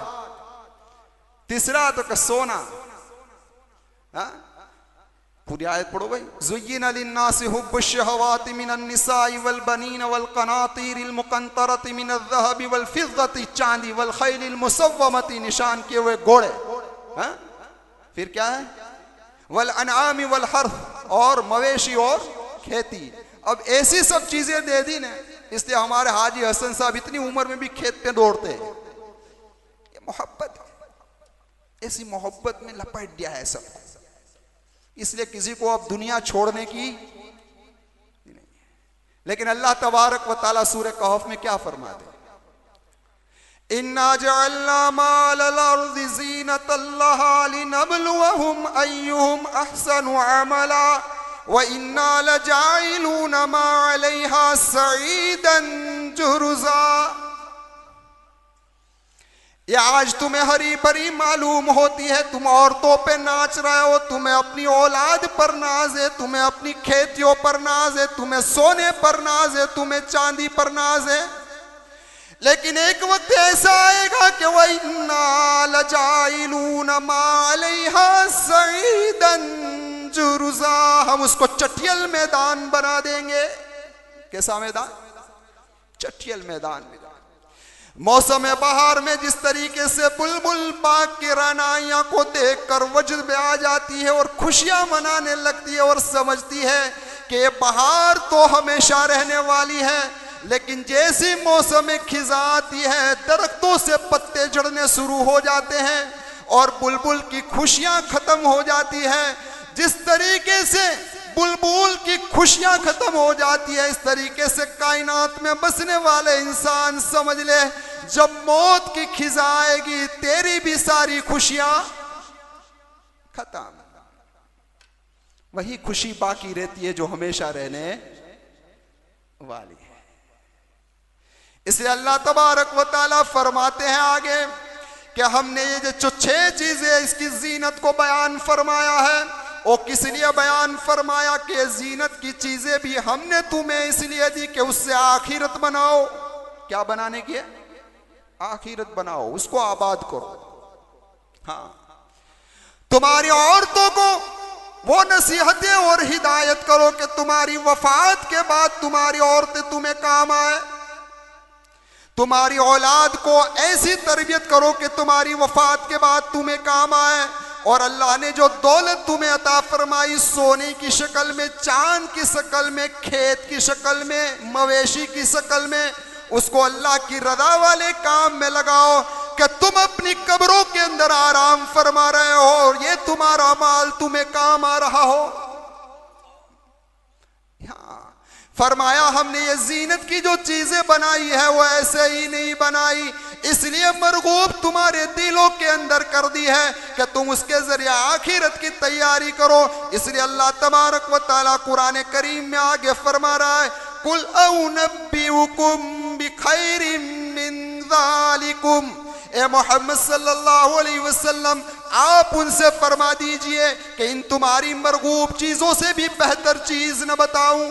तीसरा तो क्या सोना। हाँ, पूरी आयत पढ़ो भाई। ज़ुय्यिना लिन्नासि हुब्बुश शहवाति मिनन निसाइ वल बनीन वल क़नातीरिल मुक़ंतरति मिनज़ ज़हबि वल फ़िज़्ज़ति, चांदी, वल ख़ैलिल मुसव्वमति, निशान किए हुए घोड़े। हाँ, फिर क्या है? वल अनआमि वल हर्थ, और मवेशी और खेती। अब ऐसी सब चीजें दे दी ना, इसलिए हमारे हाजी हसन साहब इतनी उम्र में भी खेत पे दौड़ते हैं। ये मोहब्बत, ऐसी मोहब्बत में लपेट दिया है सब, इसलिए किसी को अब दुनिया छोड़ने की नहीं। लेकिन अल्लाह तबारक व तआला सूरह कहफ में क्या फरमाते? इन्ना जअलना मालल अर्ज़ि ज़ीनतल लहा लिनब्लुवहुम अय्युहुम अहसनु अमला व इन्ना लजाइलूना मा अलैहा सईदन जुरुज़ा। ये आज तुम्हें हरी भरी मालूम होती है, तुम औरतों पे नाच रहे हो, तुम्हें अपनी औलाद पर नाज है, तुम्हें अपनी खेतियों पर नाज है, तुम्हें सोने पर नाज है, तुम्हें चांदी पर नाज है। लेकिन एक वक्त ऐसा आएगा कि वह इन्ना लजाइलूना मा अलैहा सईदन जुरुज़ा, हम उसको चटियल मैदान बना देंगे। कैसा मैदान? चटियल मैदान। मौसम बहार में जिस तरीके से बुलबुल पाक की रनाइयां को देखकर वजद में आ जाती है और खुशियां मनाने लगती है और समझती है कि ये बहार तो हमेशा रहने वाली है, लेकिन जैसी मौसम खिज़ा आती है, दरख्तों से पत्ते झड़ने शुरू हो जाते हैं और बुलबुल की खुशियां खत्म हो जाती है। जिस तरीके से बुलबुल की खुशियां खत्म हो जाती है, इस तरीके से कायनात में बसने वाले इंसान समझ ले, जब मौत की खिज़ा आएगी, तेरी भी सारी खुशियां खत्म, वही खुशी बाकी रहती है जो हमेशा रहने वाली है। इसलिए अल्लाह तबारक व तआला फरमाते हैं आगे कि हमने ये जो 6 चीजें इसकी जीनत को बयान फरमाया है, और किस लिए बयान फरमाया कि जीनत की चीजें भी हमने तुम्हें इसलिए दी कि उससे आखिरत बनाओ। क्या बनाने की है? आखिरत बनाओ, उसको आबाद करो। हाँ, तुम्हारी औरतों को वो नसीहतें और हिदायत करो कि तुम्हारी वफात के बाद तुम्हारी औरतें तुम्हें काम आए। तुम्हारी औलाद को ऐसी तरबियत करो कि तुम्हारी वफात के बाद तुम्हें काम आए। और अल्लाह ने जो दौलत तुम्हें अता फरमाई, सोने की शक्ल में, चांद की शक्ल में, खेत की शक्ल में, मवेशी की शक्ल में, उसको अल्लाह की रज़ा वाले काम में लगाओ कि तुम अपनी कब्रों के अंदर आराम फरमा रहे हो और ये तुम्हारा माल तुम्हें काम आ रहा हो। फरमाया हमने ये जीनत की जो चीजें बनाई है वो ऐसे ही नहीं बनाई, इसलिए मरगूब तुम्हारे दिलों के अंदर कर दी है कि तुम उसके जरिए आखिरत की तैयारी करो। इसलिए अल्लाह तबारक व तआला कुरान करीम में आगे फरमा रहा है, कुल औनब्बिउकुम बिखैरिम मिन ज़ालिकुम, ए मोहम्मद सल्लल्लाहु अलैहि वसल्लम आप उनसे फरमा दीजिए कि इन तुम्हारी मरगूब चीजों से भी बेहतर चीज न बताऊं।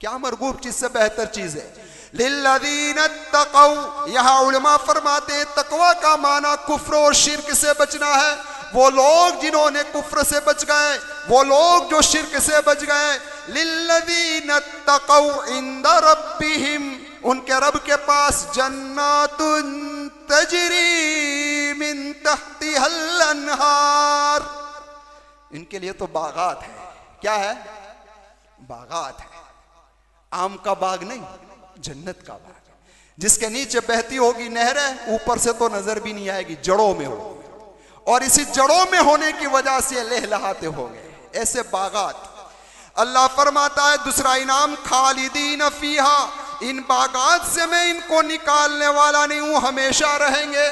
क्या मरगूब चीज से बेहतर चीज है? लिल्लज़ीना तक़ौ, यहाँ उलमा फरमाते हैं तकवा का माना कुफ्र और शिर्क से बचना है। वो लोग जिन्होंने कुफ्र से बच गए, वो लोग जो शिर्क से बच गए। लिल्लज़ीना तक़ौ इंद रब्बिहिम, उनके रब के पास जन्नातुन तजरी मिन तहतिहल अन्हार, इनके लिए तो बागात है। क्या है? बागात है। आम का बाग नहीं, जन्नत का बाग, जिसके नीचे बहती होगी नहरें, ऊपर से तो नजर भी नहीं आएगी, जड़ों में हो, और इसी जड़ों में होने की वजह से लहलहाते होंगे। ऐसे बागात अल्लाह फरमाता है। दूसरा इनाम खालिदीन फीहा, इन बागात से मैं इनको निकालने वाला नहीं हूं, हमेशा रहेंगे।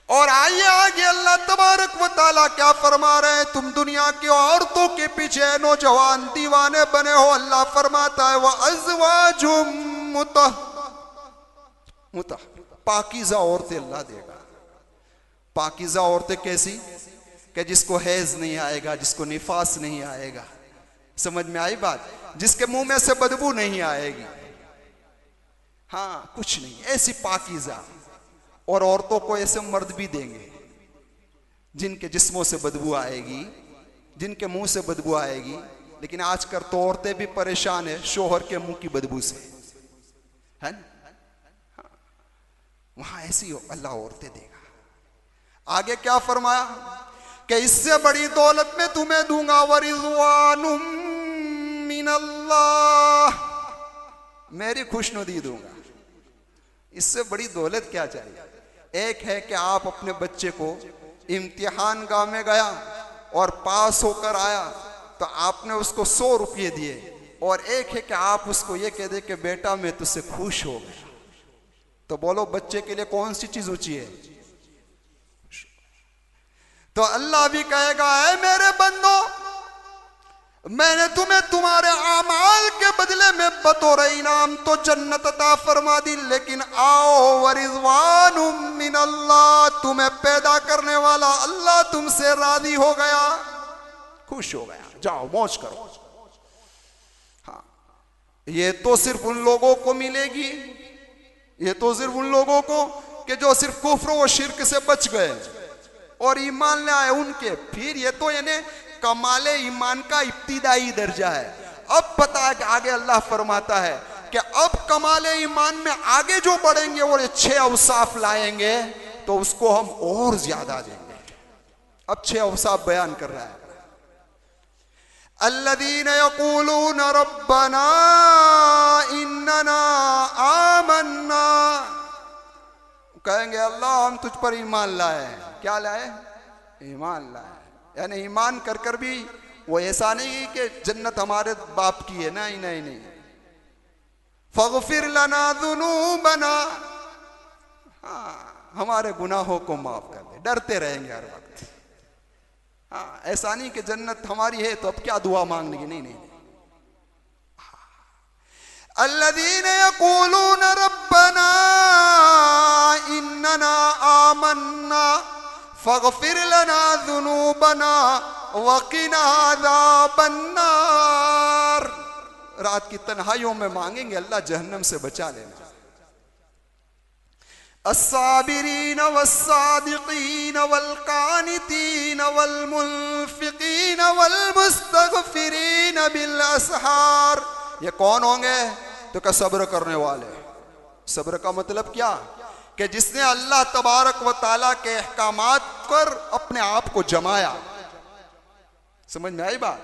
और आइए आगे अल्लाह तबारक व तआला क्या फरमा रहे हैं, तुम दुनिया की औरतों के पीछे नौजवान दीवाने बने हो। अल्लाह फरमाता है, वह अज़वाजुम मुतह, पाकीज़ा औरतें अल्लाह देगा। पाकीज़ा औरतें कैसी? कि जिसको हैज नहीं आएगा, जिसको निफास नहीं आएगा। समझ में आई बात? जिसके मुंह में से बदबू नहीं आएगी, हाँ कुछ नहीं, ऐसी पाकीज़ा। और औरतों को ऐसे मर्द भी देंगे जिनके जिस्मों से बदबू आएगी, जिनके मुंह से बदबू आएगी। लेकिन आजकल तो औरतें भी परेशान है शोहर के मुंह की बदबू से, है ना? हाँ। वहां ऐसी अल्लाह औरतें देगा। आगे क्या फरमाया कि इससे बड़ी दौलत मैं तुम्हें दूंगा, वरिज़वानुम मिनल्लाह, मेरी खुशनुदी दूंगा। इससे बड़ी दौलत क्या चाहिए? एक है कि आप अपने बच्चे को इम्तिहान गाह में गया और पास होकर आया तो आपने उसको 100 रुपये दिए, और एक है कि आप उसको ये कह दे कि बेटा मैं तुझसे खुश हो गया। तो बोलो बच्चे के लिए कौन सी चीज ऊंची है? तो अल्लाह भी कहेगा, ऐ मेरे बंदो, मैंने तुम्हें तुम्हारे आमाल के बदले में बतौर इनाम तो जन्नत अता फरमा दी, लेकिन आओ वरिज़वानुम मिनल्लाह, तुम्हें पैदा करने वाला अल्लाह तुमसे राजी हो गया, खुश हो गया, जाओ मौज करो। हाँ, ये तो सिर्फ उन लोगों को मिलेगी, ये तो सिर्फ उन लोगों को कि जो सिर्फ कुफ्र व शिर्क से बच गए और ईमान ले आए उनके। फिर ये तो यानी कमाले ईमान का इब्तिदाई दर्जा है। अब पता है कि आगे अल्लाह फरमाता है कि अब कमाले ईमान में आगे जो बढ़ेंगे और ये 6 अवसाफ लाएंगे तो उसको हम और ज्यादा देंगे। अब 6 अवसाफ बयान कर रहा है। अल्लज़ीना यक़ूलून रब्बना इन्नना आमन्ना, कहेंगे अल्लाह हम तुझ पर ईमान लाए। क्या लाए? ईमान लाए। यानी ईमान कर कर भी वो ऐसा नहीं कि जन्नत हमारे बाप की है, नहीं नहीं नहीं। फग़फ़िर लना ज़ुनूबना, हाँ हमारे गुनाहों को माफ कर दे। डरते रहेंगे हर वक्त। हाँ, ऐसा नहीं कि जन्नत हमारी है तो अब क्या दुआ मांगने की, नहीं नहीं। अल्लज़ीना यक़ूलून रब्बना इन्नना आमन्ना फ़ग़फ़िर लना ज़ुनूबना वक़िना अज़ाबन्नार। रात की तन्हाइयों में मांगेंगे अल्लाह जहन्नम से बचा लेना। अस्साबिरीन वस्सादिकीन वल्कानितीन वल्मुन्फ़िकीन वल्मुस्तग़फ़िरीन बिल अस्हार। ये कौन होंगे? तो क्या सब्र करने वाले। सब्र का मतलब क्या? कि जिसने अल्लाह तबारक व ताला के अहकामात पर अपने आप को जमाया। समझ में आई बात?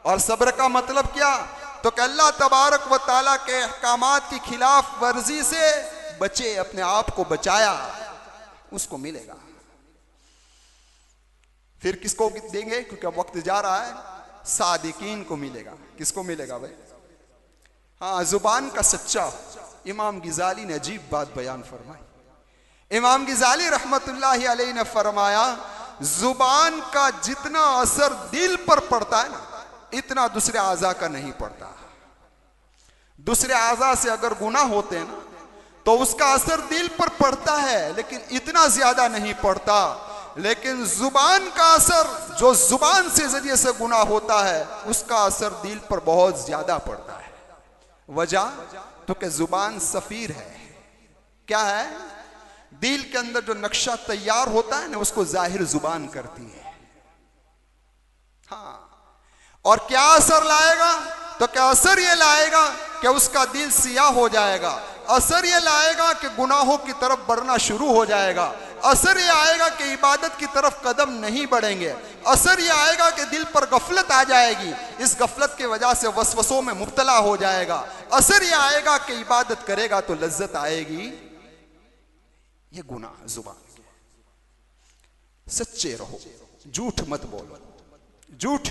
और सब्र का मतलब क्या? तो कि अल्लाह तबारक व ताला के अहकामात की खिलाफ वर्जी से बचे, अपने आप को बचाया, उसको मिलेगा। फिर किसको देंगे? क्योंकि वक्त जा रहा है। सादिकीन को मिलेगा। किसको मिलेगा भाई? हाँ, जुबान का सच्चा। इमाम गिजाली ने अजीब बात बयान फरमाई। इमाम गिजाली रहमतुल्लाहि अलैहि ने फरमाया, जुबान का जितना असर दिल पर पड़ता है ना, इतना दूसरे आज़ा का नहीं पड़ता। दूसरे आज़ा से अगर गुनाह होते हैं ना, तो उसका असर दिल पर पड़ता है, लेकिन इतना ज्यादा नहीं पड़ता। लेकिन जुबान का असर, जो जुबान से जरिए से गुनाह होता है, उसका असर दिल पर बहुत ज्यादा पड़ता है। वजह तो कि जुबान सफीर है। क्या है? दिल के अंदर जो नक्शा तैयार होता है ना, उसको जाहिर जुबान करती है। हाँ, और क्या असर लाएगा? तो क्या असर ये लाएगा कि उसका दिल सियाह हो जाएगा। असर ये लाएगा कि गुनाहों की तरफ बढ़ना शुरू हो जाएगा। असर ये आएगा कि इबादत की तरफ कदम नहीं बढ़ेंगे। असर ये आएगा कि दिल पर गफलत आ जाएगी, इस गफलत की वजह से वसवसों में मुब्तला हो जाएगा। असर ये आएगा कि इबादत करेगा तो लज्जत आएगी। ये गुनाह जुबान। सच्चे रहो, झूठ मत बोलो, झूठ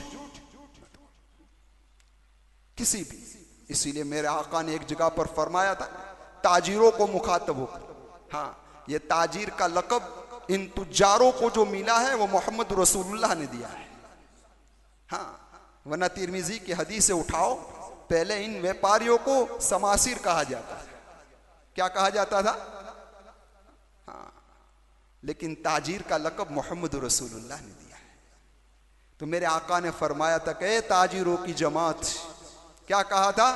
किसी भी। इसीलिए मेरे आका ने एक जगह पर फरमाया था, ताजिरों को मुखातब होकर। हाँ, ये ताजिर का लक़ब इन तुजारों को जो मिला है वो मोहम्मद रसूलुल्लाह ने दिया है। हाँ, वरना तिरमिजी की हदीस से उठाओ, पहले इन व्यापारियों को समासिर कहा जाता था। क्या कहा जाता था? हाँ, लेकिन ताजिर का लक़ब मोहम्मद रसूलुल्लाह ने दिया है। तो मेरे आका ने फरमाया था कि ताजिरों की जमात, क्या कहा था?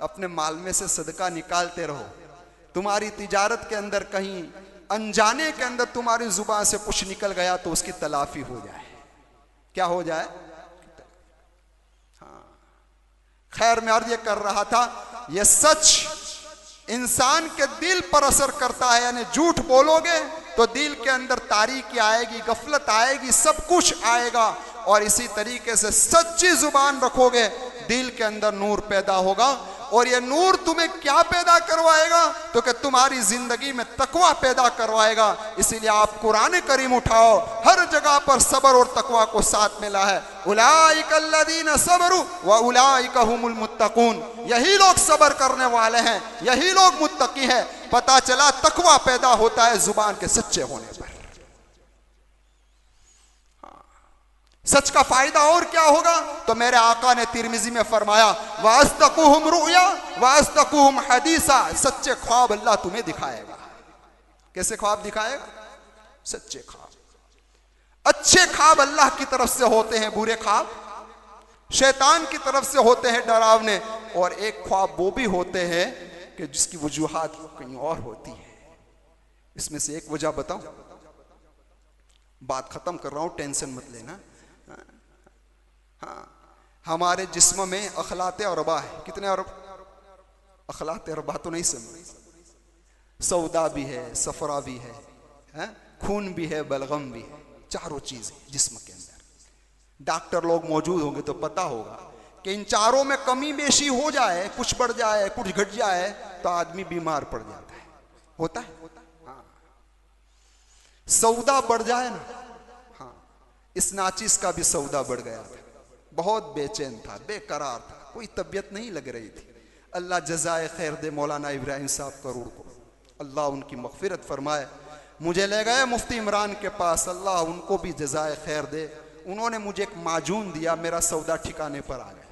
अपने माल में से सदका निकालते रहो। तुम्हारी तिजारत के अंदर कहीं अनजाने के अंदर तुम्हारी जुबान से कुछ निकल गया तो उसकी तलाफी हो जाए। क्या हो जाए? हाँ, खैर मैं अर्ज ये कर रहा था, ये सच इंसान के दिल पर असर करता है। यानी झूठ बोलोगे तो दिल के अंदर तारीकी आएगी, गफलत आएगी, सब कुछ आएगा। और इसी तरीके से सच्ची जुबान रखोगे, दिल के अंदर नूर पैदा होगा। और ये नूर तुम्हें क्या पैदा करवाएगा? तो कि तुम्हारी जिंदगी में तकवा पैदा करवाएगा। इसीलिए आप कुरान करीम उठाओ, हर जगह पर सबर और तकवा को साथ मिला है। उलाइका अल्लज़ीना सबरू व उलाइका हुमुल मुत्तकून, यही लोग सबर करने वाले हैं, यही लोग मुत्तकी हैं। पता चला तकवा पैदा होता है जुबान के सच्चे होने पर। सच का फायदा और क्या होगा? तो मेरे आका ने तिरमिजी में फरमाया, वास्तकुहुम रुया वास्तकुहुम हदीसा, सच्चे ख्वाब अल्लाह तुम्हें दिखाएगा। कैसे ख्वाब दिखाएगा? सच्चे ख्वाब। अच्छे ख्वाब अल्लाह की तरफ से होते हैं, बुरे ख्वाब शैतान की तरफ से होते हैं, डरावने। और एक ख्वाब वो भी होते हैं कि जिसकी वजूहात कहीं और होती है। इसमें से एक वजह बताऊं, बात खत्म कर रहा हूं, टेंशन मत लेना। हाँ, हमारे जिस्म में अखलाते अरबा है। कितने अरब? अखलाते अरबा तो नहीं समझ, सौदा भी है, सफरा भी है, खून भी है, बलगम भी है, चारों चीजें जिस्म के अंदर। डॉक्टर लोग मौजूद होंगे तो पता होगा कि इन चारों में कमी बेशी हो जाए, कुछ बढ़ जाए, कुछ घट जाए, तो आदमी बीमार पड़ जाता है। होता है? हाँ, सौदा बढ़ जाए ना। हाँ, इस नाचिस का भी सौदा बढ़ गया था, बहुत बेचैन था, बेकरार था, कोई तबीयत नहीं लग रही थी। अल्लाह जज़ाए खैर दे मौलाना इब्राहिम साहब करूर को, अल्लाह उनकी मग़फ़िरत फरमाए। मुझे ले गए मुफ्ती इमरान के पास, अल्लाह उनको भी जज़ाए खैर दे। उन्होंने मुझे एक माजून दिया, मेरा सौदा ठिकाने पर आ गया।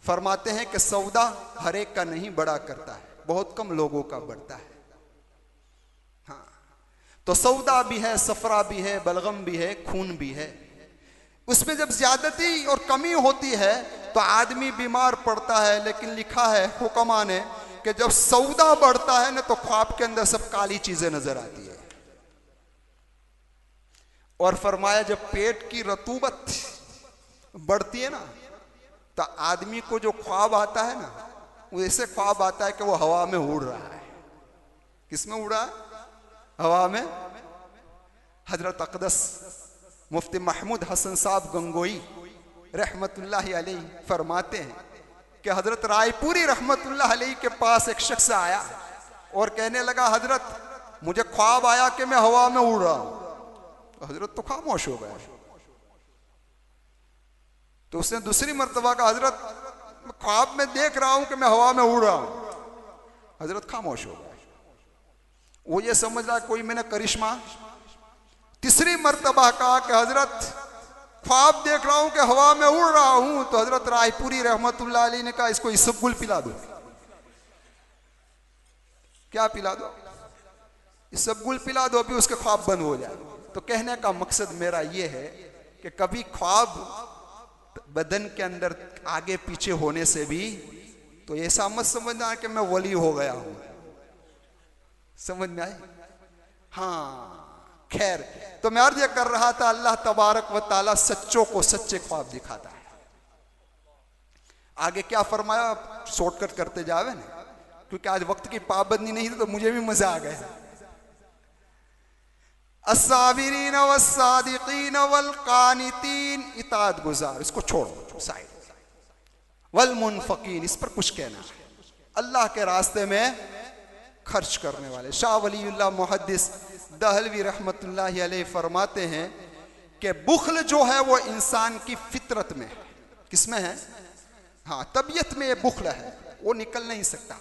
फरमाते हैं कि सौदा हर एक का नहीं बढ़ा करता है, बहुत कम लोगों का बढ़ता है। हाँ, तो सौदा भी है, सफरा भी है, बलगम भी है, खून भी है। उसमें जब ज्यादती और कमी होती है तो आदमी बीमार पड़ता है। लेकिन लिखा है हुक्मा ने कि जब सौदा बढ़ता है ना, तो ख्वाब के अंदर सब काली चीजें नजर आती है। और फरमाया जब पेट की रतूबत बढ़ती है ना, तो आदमी को जो ख्वाब आता है ना, वो ऐसे ख्वाब आता है कि वो हवा में उड़ रहा है। किसमें उड़ रहा है? हवा में। हजरत अक़दस मुफ्ती महमूद हसन साहब गंगोई रहमतुल्लाहि अलैहि फरमाते हैं कि हजरत रायपुरी रहमतुल्लाहि अलैहि के पास एक शख्स आया और कहने लगा, हजरत मुझे ख्वाब आया कि मैं हवा में उड़ रहा हूं। तो हजरत तो खामोश हो गए। तो उसने दूसरी मर्तबा का, हजरत ख्वाब में देख रहा हूं कि मैं हवा में उड़ रहा हूं। हजरत खामोश हो गए, वो ये समझ रहा कोई मैंने करिश्मा। तीसरी मर्तबा कहा कि हजरत ख्वाब देख रहा हूं कि हवा में उड़ रहा हूं। तो हजरत रायपुरी रहमतुल्लाह अलैह ने कहा इसको इसबगुल पिला दो। क्या पिला दो? इसबगुल पिला दो, अभी उसके ख्वाब बंद हो जाए। तो कहने का मकसद मेरा ये है कि कभी ख्वाब बदन के अंदर आगे पीछे होने से भी तो ऐसा मत समझना कि मैं वली हो गया हूं। समझ में आई? हाँ, खैर, तो मैं अर्ज कर रहा था अल्लाह तबारक व ताला सच्चों को सच्चे ख्वाब दिखाता है। आगे क्या फरमाया, शॉर्टकट करते जावे ना, क्योंकि आज वक्त की पाबंदी नहीं थी तो मुझे भी मजा आ गया। अस्साबिरीन वस्सादिकीन वलकानितीन, इताअत गुजार, इसको छोड़ो साइड। वलमुनफकीन, इस पर कुछ कहना है, अल्लाह के रास्ते में खर्च करने वाले। शाह वलीउल्लाह मुहद्दिस दहलवी रहमतुल्लाहि अलैह फरमाते हैं कि बुख्ल जो है वो इंसान की फितरत में है। किसमें है? हाँ, तबीयत में ये बुख्ल है, वो निकल नहीं सकता।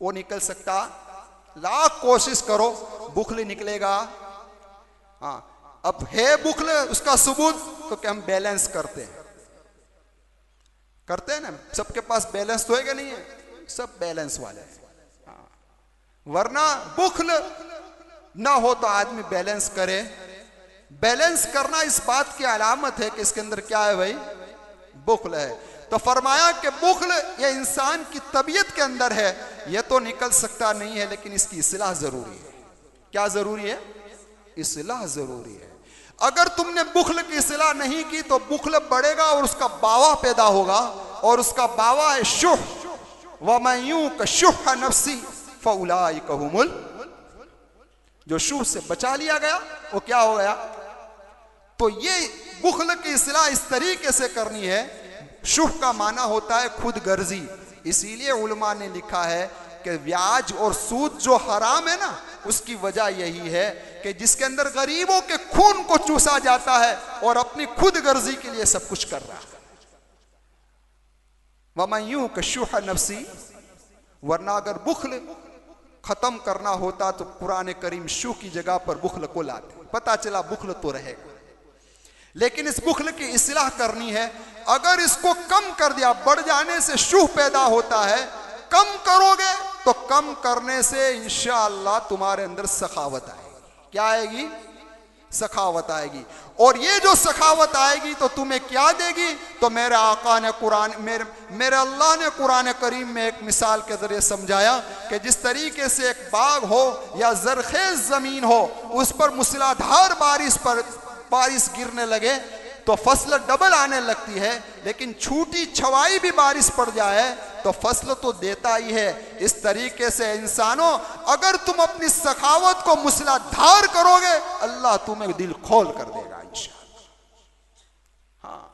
वो निकल सकता, लाख कोशिश करो बुख्ल निकलेगा। हाँ, अब है बुख्ल, उसका सबूत तो क्या हम बैलेंस करते हैं ना? सबके पास बैलेंस तो है कि नहीं है? सब बैलेंस वाले हैं। हाँ, वरना बुख्ल ना हो तो आदमी बैलेंस करे। बैलेंस करना इस बात की अलामत है कि इसके अंदर क्या है भाई? बुख्ल है। तो फरमाया कि बुख्ल ये इंसान की तबीयत के अंदर है, ये तो निकल सकता नहीं है, लेकिन इसकी इस्लाह जरूरी है। क्या जरूरी है? इस्लाह जरूरी है। अगर तुमने बुख्ल की इस्लाह नहीं की तो बुख्ल बढ़ेगा और उसका बावा पैदा होगा, और उसका बावा है शुह। वमन युक शुह नफ्सी फउलाइका हुमुल, जो शुह से बचा लिया गया वो क्या हो गया? तो ये बुख्ल की इस्लाह इस तरीके से करनी है। शुह का माना होता है खुद गर्जी, इसीलिए उलमा ने लिखा है कि ब्याज और सूद जो हराम है ना, उसकी वजह यही है कि जिसके अंदर गरीबों के खून को चूसा जाता है और अपनी खुद गर्जी के लिए सब कुछ कर रहा है। वमन युक शुह नफ्सी, वरना अगर बुख्ल खत्म करना होता तो कुरान करीम शुह की जगह पर बुख्ल को लाते। पता चला बुख्ल तो रहेगा, लेकिन इस बुख्ल की इस्लाह करनी है। अगर इसको कम कर दिया, बढ़ जाने से शुह पैदा होता है, कम करोगे तो कम करने से इंशाअल्लाह तुम्हारे अंदर सखावत आएगी। क्या आएगी? सखावत आएगी। और ये जो सखावत आएगी तो तुम्हें क्या देगी? तो मेरे आका ने कुरान, मेरे अल्लाह ने कुरान करीम में एक मिसाल के जरिए समझाया कि जिस तरीके से एक बाग हो या जरखेज जमीन हो, उस पर मूसलाधार बारिश गिरने लगे तो फसल डबल आने लगती है, लेकिन छूटी छवाई भी बारिश पड़ जाए तो फसल तो देता ही है। इस तरीके से इंसानों, अगर तुम अपनी सखावत को मूसलाधार करोगे, अल्लाह तुम्हें दिल खोल कर देगा इंशाअल्लाह। हाँ,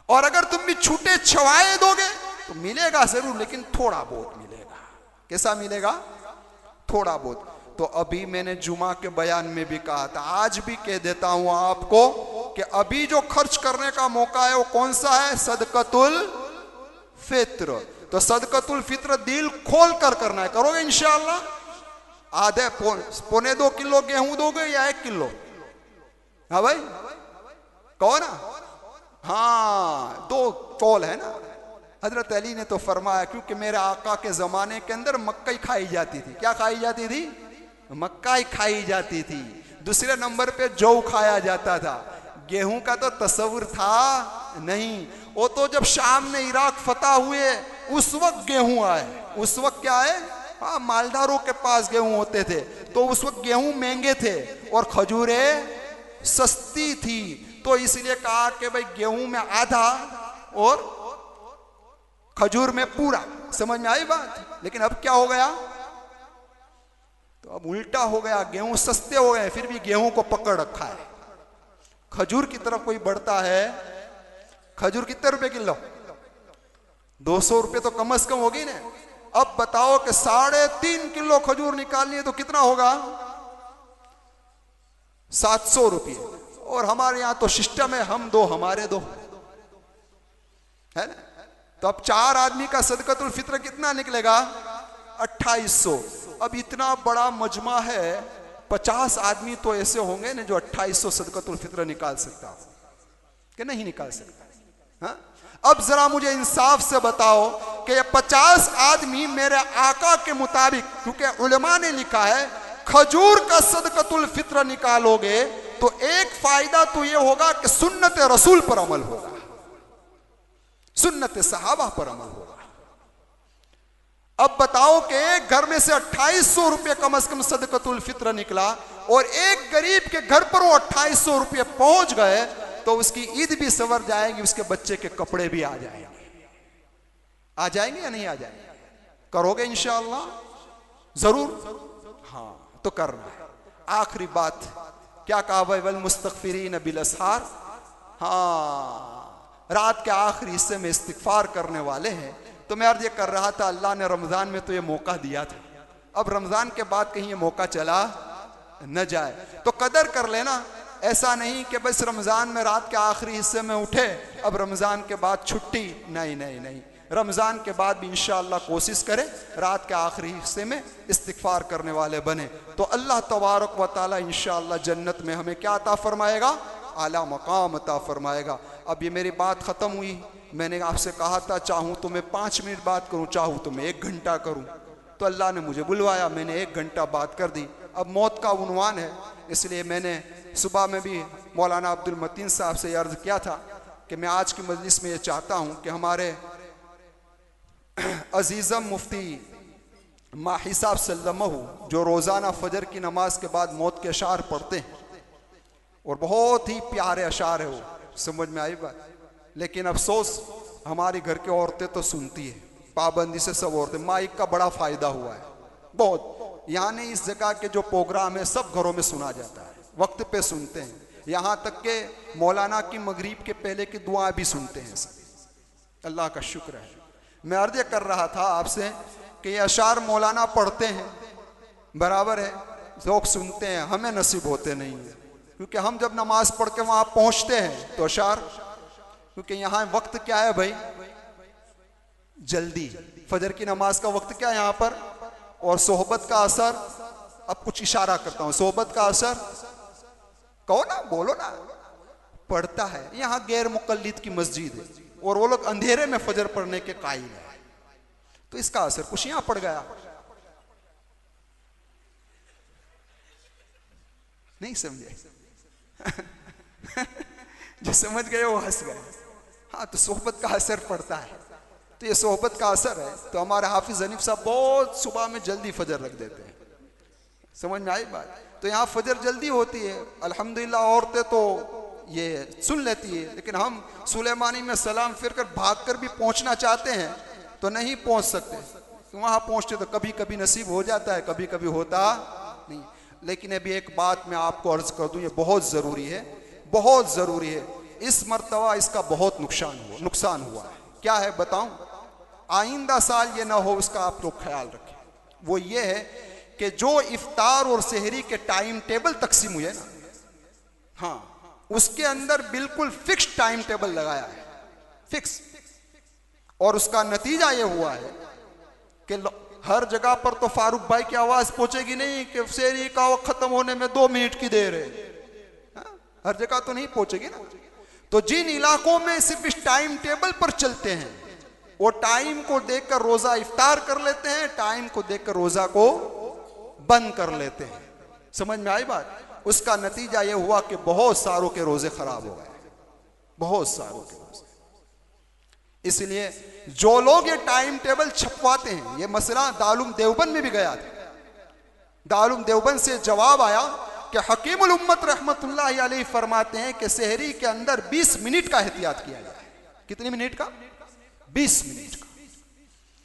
और अगर तुम भी छूटे छवाए दोगे तो मिलेगा जरूर, लेकिन थोड़ा बहुत मिलेगा। कैसा मिलेगा? थोड़ा बहुत। तो अभी मैंने जुमा के बयान में भी कहा था, आज भी कह देता हूं आपको कि अभी जो खर्च करने का मौका है वो कौन सा है? सदकतुल फित्र। तो सदकतुल फित्र दिल खोल कर करना है। करोगे इंशाअल्लाह? आधे पौने 2 किलो गेहूं दोगे या 1 किलो? हाँ भाई, कहो ना। हाँ, 2 तौल है ना। हजरत अली ने तो फरमाया, क्योंकि मेरे आका के जमाने के अंदर मक्का खाई जाती थी। क्या खाई जाती थी? मक्का ही खाई जाती थी। दूसरे नंबर पे जौ खाया जाता था। गेहूं का तो तस्वुर था नहीं। वो तो जब शाम ने इराक फतह हुए उस वक्त गेहूं आए। उस वक्त क्या है? हाँ, मालदारों के पास गेहूं होते थे, तो उस वक्त गेहूं महंगे थे और खजूरें सस्ती थी। तो इसलिए कहा कि भाई गेहूं में आधा और खजूर में पूरा। समझ में आई बात? लेकिन अब क्या हो गया? तो अब उल्टा हो गया, गेहूं सस्ते हो गए, फिर भी गेहूं को पकड़ रखा है। खजूर की तरफ कोई बढ़ता है। खजूर कितने रुपए किलो? 200 रुपए तो कम से कम होगी ना। अब बताओ कि 3.5 किलो खजूर निकालनी है तो कितना होगा? 700 रुपये। और हमारे यहां तो सिस्टम है, हम दो हमारे दो। है ना। तो अब 4 आदमी का सदकतुल फित्र कितना निकलेगा? 2800। अब इतना बड़ा मजमा है, 50 आदमी तो ऐसे होंगे ना जो 2800 सदकतुल फित्र निकाल सकता हो कि नहीं निकाल सकता? हाँ? अब जरा मुझे इंसाफ से बताओ कि ये 50 आदमी मेरे आका के मुताबिक, क्योंकि उलमा ने लिखा है खजूर का सदकतुल फित्र निकालोगे तो एक फायदा तो ये होगा कि सुन्नत रसूल पर अमल होगा, सुन्नत सहाबा पर अमल होगा। अब बताओ कि एक घर में से 2800 रुपये कम से कम सदकतुल फित्र निकला और एक गरीब के घर पर वो 2800 रुपये पहुंच गए तो उसकी ईद भी सवर जाएगी, उसके बच्चे के कपड़े भी आ जाएंगे। आ जाएंगे या नहीं आ जाएंगे? करोगे इंशाअल्लाह? जरूर। हाँ तो करना है। आखिरी बात क्या कहा भाई? वल मुस्तगफिरीन बिल असहार। हाँ, रात के आखिरी हिस्से में इस्तिगफार करने वाले हैं। तो मैं अर्ज ये कर रहा था, अल्लाह ने रमजान में तो ये मौका दिया था, अब रमजान के बाद कहीं ये मौका चला न जाए तो कदर कर लेना। ऐसा नहीं कि बस रमजान में रात के आखिरी हिस्से में उठे, अब रमजान के बाद छुट्टी। नहीं नहीं नहीं, रमजान के बाद भी इंशाअल्लाह कोशिश करें रात के आखिरी हिस्से में इस्तिगफार करने वाले बने तो अल्लाह तबारक व तआला इंशाअल्लाह जन्नत में हमें क्या अता फरमाएगा? आला मकाम अता फरमाएगा। अब ये मेरी बात ख़त्म हुई। मैंने आपसे कहा था चाहूँ तो मैं 5 मिनट बात करूँ, चाहूँ तो मैं 1 घंटा करूँ, तो अल्लाह ने मुझे बुलवाया, मैंने 1 घंटा बात कर दी। अब मौत का उन्वान है, इसलिए मैंने सुबह में भी मौलाना अब्दुल मतीन साहब से अर्ज़ किया था कि मैं आज की मजलिस में ये चाहता हूँ कि हमारे अजीज़म मुफ्ती माही साहब सल्लमहु जो रोज़ाना फजर की नमाज के बाद मौत के अशार पढ़ते हैं और बहुत ही प्यारे अशार है वो, समझ में आई बात। लेकिन अफसोस हमारी घर की औरतें तो सुनती है, पाबंदी से सब औरतें। माइक का बड़ा फ़ायदा हुआ है बहुत, यानी इस जगह के जो प्रोग्राम है सब घरों में सुना जाता है, वक्त पे सुनते हैं, यहाँ तक के मौलाना की मगरिब के पहले की दुआएं भी सुनते हैं सब। अल्लाह का शुक्र है। मैं अर्ज़ कर रहा था आपसे कि ये अशार मौलाना पढ़ते हैं, बराबर है, लोग सुनते हैं, हमें नसीब होते नहीं है, क्योंकि हम जब नमाज पढ़ के वहाँ पहुँचते हैं तो अशार, क्योंकि यहाँ वक्त क्या है भाई? जल्दी। फजर की नमाज का वक्त क्या है यहाँ पर? और सोहबत का असर, अब कुछ इशारा करता हूँ, सोहबत का असर कहो ना, बोलो ना, पढ़ता है। यहाँ गैर मुकल्लिद की मस्जिद है और वो लोग अंधेरे में फजर पढ़ने के कायल है, तो इसका असर कुछ यहाँ पड़ गया। नहीं समझे? जो समझ गए वो हंस गए। हाँ, तो सोहबत का असर पड़ता है, तो ये सोहबत का असर है। तो हमारे हाफिज हनीफ साहब बहुत सुबह में जल्दी फजर रख देते हैं, समझ में आई बात? तो यहाँ फजर जल्दी होती है अल्हम्दुलिल्लाह, औरतें तो ये सुन लेती है, लेकिन हम सुलेमानी में सलाम फिर कर भाग कर भी पहुँचना चाहते हैं तो नहीं पहुँच सकते। तो वहाँ पहुँचते तो कभी कभी नसीब हो जाता है, कभी कभी होता नहीं। लेकिन अभी एक बात मैं आपको अर्ज़ कर दूँ, ये बहुत ज़रूरी है, बहुत ज़रूरी है। इस मर्तबा इसका बहुत नुकसान हुआ है। क्या है बताऊं? आइंदा साल ये ना हो, उसका आप लोग ख्याल रखें। वो ये है कि जो इफ्तार और सहरी के टाइम टेबल तकसीम हुए ना, हाँ, उसके अंदर बिल्कुल फिक्स टाइम टेबल लगाया है, फिक्स। और उसका नतीजा ये हुआ है कि हर जगह पर तो फारूक भाई की आवाज पहुंचेगी नहीं कि सहरी का वक्त खत्म होने में 2 मिनट की देर है, हर जगह तो नहीं पहुंचेगी ना। तो जिन इलाकों में सिर्फ इस टाइम टेबल पर चलते हैं, वो टाइम को देखकर रोजा इफ्तार कर लेते हैं, टाइम को देखकर रोजा को बंद कर लेते हैं। समझ में आई बात? उसका नतीजा ये हुआ कि बहुत सारों के रोजे खराब हो गए, बहुत सारों के रोजे। इसलिए जो लोग ये टाइम टेबल छपवाते हैं, ये मसला दारुल देवबंद में भी गया था। दारुल देवबंद से जवाब आया कि हकीमुल उम्मत रहमतुल्लाहि अलैहि फरमाते हैं कि सहरी के अंदर 20 मिनट का एहतियात किया जाए। कितने मिनट का? 20 मिनट का।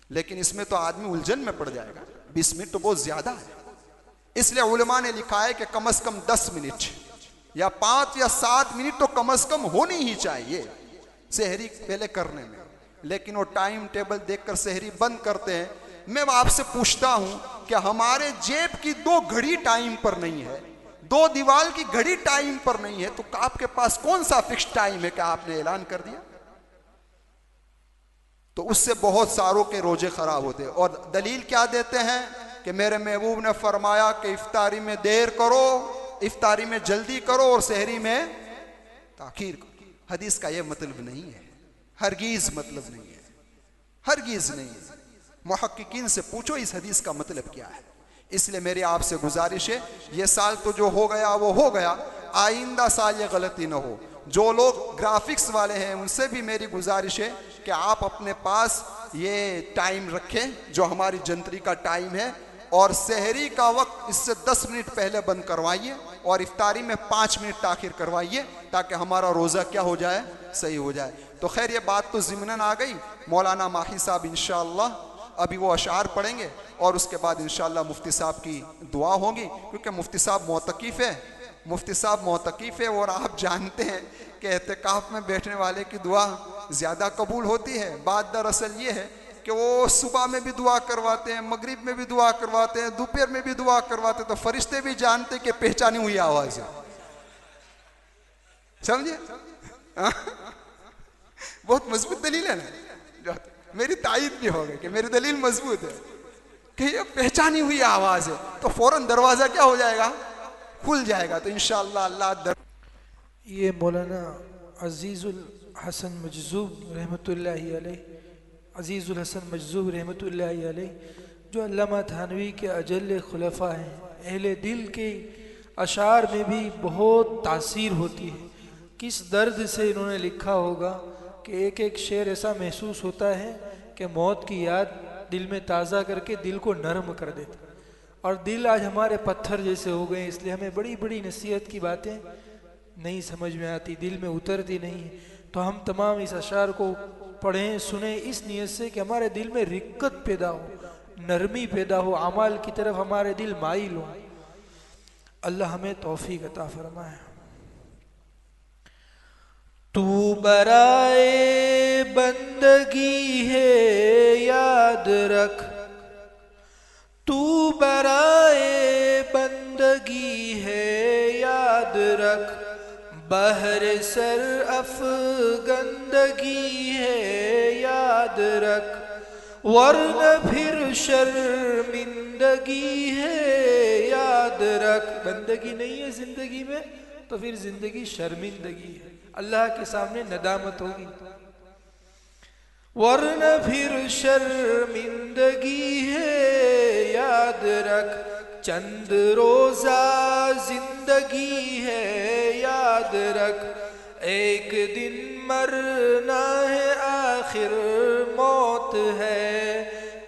लेकिन इसमें तो आदमी उलझन में पड़ जाएगा, 20 मिनट तो बहुत ज्यादा है। इसलिए उलमा ने लिखा है कि कम से कम 10 मिनट या 5 या 7 मिनट तो कम से कम होनी ही चाहिए सहरी पहले करने में। लेकिन वो टाइम टेबल देखकर सहरी बंद करते हैं। मैं आपसे पूछता हूं कि हमारे जेब की 2 घड़ी टाइम पर नहीं है, 2 दीवार की घड़ी टाइम पर नहीं है, तो आपके पास कौन सा फिक्स टाइम है कि आपने ऐलान कर दिया? तो उससे बहुत सारों के रोजे खराब होते हैं। और दलील क्या देते हैं कि मेरे महबूब ने फरमाया कि इफ्तारी में देर करो, इफ्तारी में जल्दी करो और सहरी में ताखीर करो। हदीस का यह मतलब नहीं है, हरगिज मतलब नहीं है, हरगिज नहीं है। मुहक्किकीन से पूछो इस हदीस का मतलब क्या है। इसलिए मेरी आपसे गुजारिश है, ये साल तो जो हो गया वो हो गया, आइंदा साल ये गलती ना हो। जो लोग ग्राफिक्स वाले हैं उनसे भी मेरी गुजारिश है कि आप अपने पास ये टाइम रखें जो हमारी जंतरी का टाइम है, और सहरी का वक्त इससे 10 मिनट पहले बंद करवाइए और इफ्तारी में 5 मिनट ताखिर करवाइए, ताकि हमारा रोज़ा क्या हो जाए, सही हो जाए। तो खैर ये बात तो ज़िम्नन आ गई। मौलाना माही साहब इंशाअल्लाह अभी वो अशार पढ़ेंगे और उसके बाद इंशाअल्लाह मुफ्ती साहब की दुआ होगी, क्योंकि मुफ्ती साहब मोतकीफ़ है, मुफ्ती साहब मोतकीफ़ है। और आप जानते हैं कि एहतिकाफ में बैठने वाले की दुआ ज़्यादा कबूल होती है। बात दरअसल ये है कि वो सुबह में भी दुआ करवाते हैं, मगरिब में भी दुआ करवाते हैं, दोपहर में भी दुआ करवाते हैं, तो फरिश्ते भी जानते हैं कि पहचानी हुई आवाज़ है। समझे? बहुत मजबूत दलील है ना, मेरी तायद भी हो गई कि मेरी दलील मजबूत है कि ये पहचानी हुई आवाज़ है, तो फौरन दरवाज़ा क्या हो जाएगा, खुल जाएगा। तो इंशाअल्लाह अल्लाह ये मौलाना अजीज़ुल हसन मजज़ूब रहमतुल्लाहि अलैह, अजीज़ुल हसन मजज़ूब रहमतुल्लाहि अलैह, जो अल्लामा थानवी के अजल खुलफा हैं, अहले दिल के अशार में भी बहुत तासीर होती है। किस दर्द से इन्होंने लिखा होगा कि एक एक शेर ऐसा महसूस होता है कि मौत की याद दिल में ताज़ा करके दिल को नरम कर देता। और दिल आज हमारे पत्थर जैसे हो गए, इसलिए हमें बड़ी बड़ी नसीहत की बातें नहीं समझ में आती, दिल में उतरती नहीं है। तो हम तमाम इस अशार को पढ़ें, सुने इस नीयत से कि हमारे दिल में रिक्कत पैदा हो, नरमी पैदा हो, अमाल की तरफ हमारे दिल माइल हो। अल्लाह हमें तौफीक अता फरमाए। तू बराए बंदगी है याद रख, तू बराए बंदगी है याद रख, बहर सर अफगंदगी है याद रख, वरना फिर शर्मिंदगी है याद रख। बंदगी नहीं है जिंदगी में तो फिर जिंदगी शर्मिंदगी है, अल्लाह के सामने नदामत होगी। वरना फिर शर्मिंदगी है याद रख, चंद रोजा जिंदगी है याद रख, एक दिन मरना है आखिर मौत है,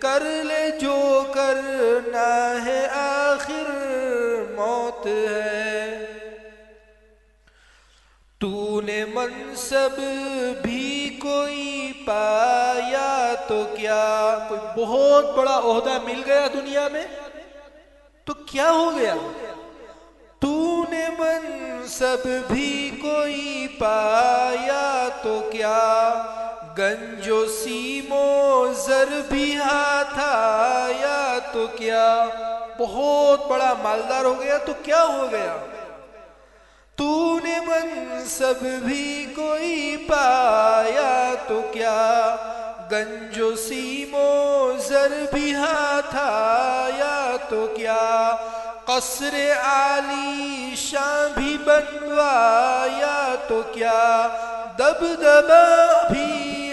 कर ले जो करना है आखिर मौत है। तूने मनसब भी कोई पाया तो क्या, कोई बहुत बड़ा ओहदा मिल गया दुनिया में तो क्या हो गया। तूने मनसब भी कोई पाया तो क्या, गंजो सीमो जर भी हाथ आया तो क्या। बहुत बड़ा मालदार हो गया तो क्या हो गया। तूने मनसब भी कोई पाया तो क्या, गंजो सीमो जर भी हाथ आया तो क्या, कसरे आली शां भी बनवाया तो क्या, दबदबा भी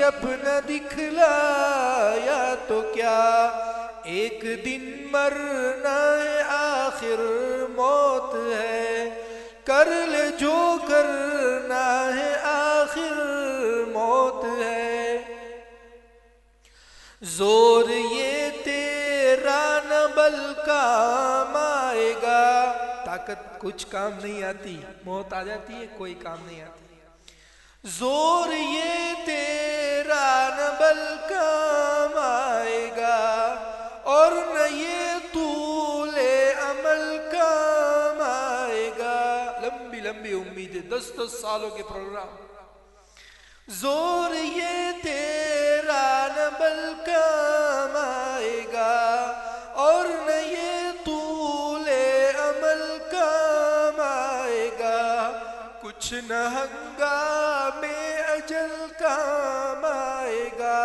अपना दिखलाया तो क्या। एक दिन मरना है आखिर मौत है, कर ले जो करना है आखिर मौत है। जोर ये तेरा न बल काम आएगा, ताकत कुछ काम नहीं आती, मौत आ जाती है कोई काम नहीं आती। जोर ये तेरा न बल काम आएगा, और न ये तूले अमल काम आएगा। लंबी लंबी उम्मीदें, 10-10 सालों के प्रोग्राम। जोर ये तेरा न बल काम आएगा, और न ये तूले अमल काम आएगा। कुछ न हंगामे अजल काम आएगा,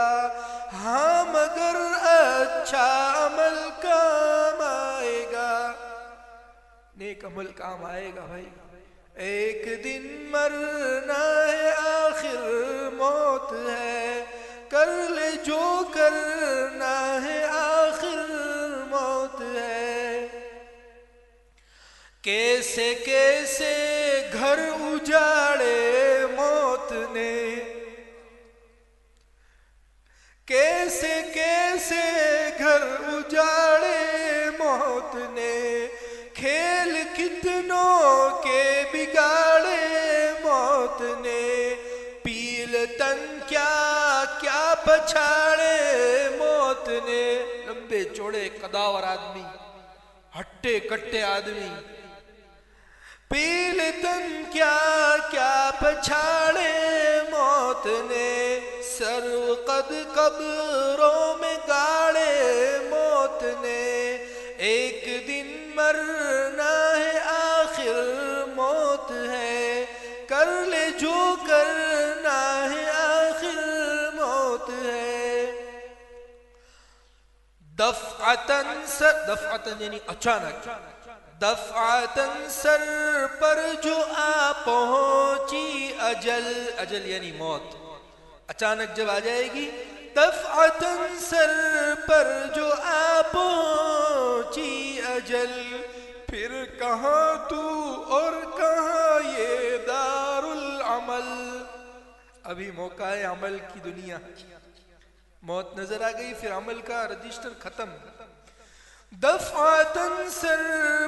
अच्छा अमल काम आएगा, नेक अमल काम आएगा भाई। एक दिन मरना है आखिर मौत है, कर ले जो करना है आखिर मौत है। कैसे कैसे घर उजाड़े मौत ने, कैसे कैसे घर उजाड़े मौत ने, खेल कितनों के बिगाड़े मौत ने। पील तन क्या क्या पछाड़े मौत ने, लंबे चौड़े कदावर आदमी, हट्टे कट्टे आदमी, पील तन क्या क्या पछाड़े मौत ने। सर्व कद कब्रों में गाड़े मौत ने, एक दिन मरना है आखिर मौत है, कर ले जो करना है आखिर मौत है। दफ़अतन सर, दफ़अतन यानी अचानक, दफ़अतन सर पर जो आ पहुंची अजल, अजल यानी मौत, अचानक जब आ जाएगी। दफ़अतन सर पर जो आ पहुंची अजल, फिर कहाँ तू और कहाँ ये दारुल अमल। अभी मौका है अमल की दुनिया, मौत नजर आ गई, फिर अमल का रजिस्टर खत्म। दफ़अतन सर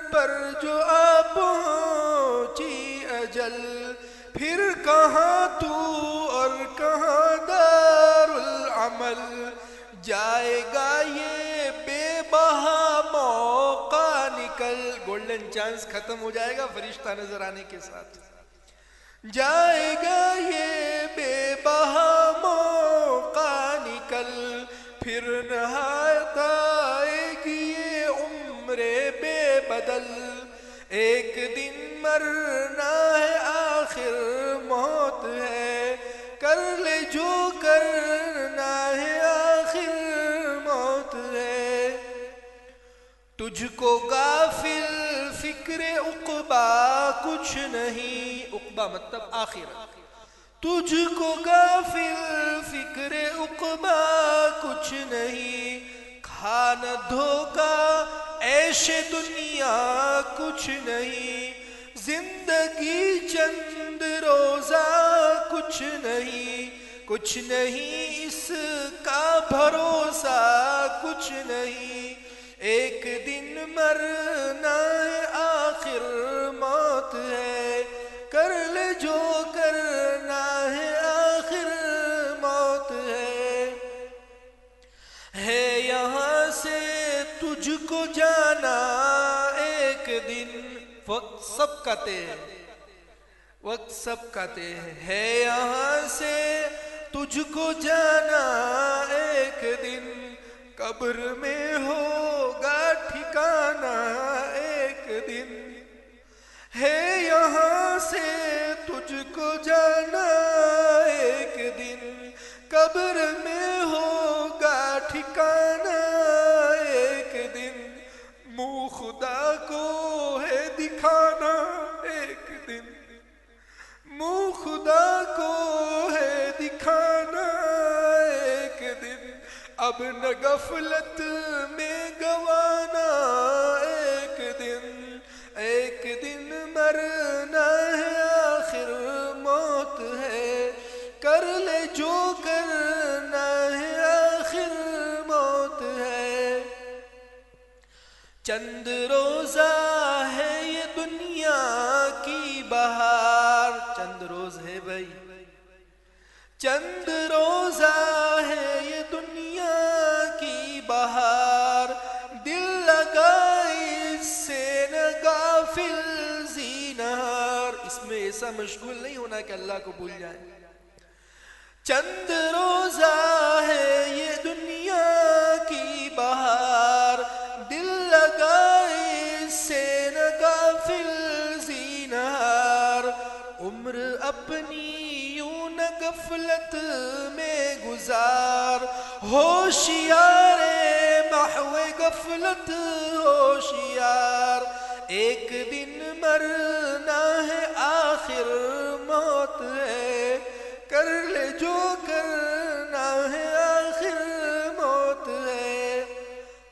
पर जो आ पहुंची अजल, फिर कहाँ तू और कहाँ दारुल अमल। जाएगा ये बेबहा मौका निकल, गोल्डन चांस खत्म हो जाएगा फरिश्ता नजर आने के साथ। जाएगा ये बेबहा मौका निकल, फिर नहायत आएगी ये उम्रे बेबदल। एक दिन मरना है आखिर मौत है, कर ले जो करना है आखिर मौत है। तुझको गाफिल फिक्रे उक़बा कुछ नहीं, उक़बा मतलब आखिरत। तुझको गाफिल फिक्रे उक़बा कुछ नहीं, खाना धोखा ऐशे दुनिया कुछ नहीं। जिंदगी चंद रोजा कुछ नहीं, कुछ नहीं इसका भरोसा कुछ नहीं। एक दिन मरना है आखिर मौत है, कर ले जो करना है आखिर मौत है यहाँ से तुझको जाना एक दिन। वक्त सब कहते हैं, वक्त सब कहते हैं यहाँ से तुझको जाना एक दिन। कब्र में होगा ठिकाना एक दिन, है यहाँ से तुझको जाना एक दिन। कब्र में होगा ठिकाना एक दिन, मुँह खुदा को है दिखाना एक दिन। मुँह खुदा को है दिखाना एक दिन, अब न गफलत में गवाना एक दिन। एक दिन मरना है आखिर मौत है, कर ले जो करना है आखिर मौत है। चंद रोजा है ये दुनिया की बहार, चंद रोज है भाई, चंद रोजा है ये दुनिया की बहार। दिल लगाए इससे न गाफिल ज़ीनहार, इसमें ऐसा मशगूल नहीं होना कि अल्लाह को भूल जाए। चंद रोजा है ये दुनिया की बहार, दिल लगाए इससे न गाफिल ज़ीनहार। उम्र अपनी यूं न गफलत में गुजार, होशियारे महवे गफलत होशियार। एक दिन मरना है आखिर मौत है, कर ले जो करना है आखिर मौत है।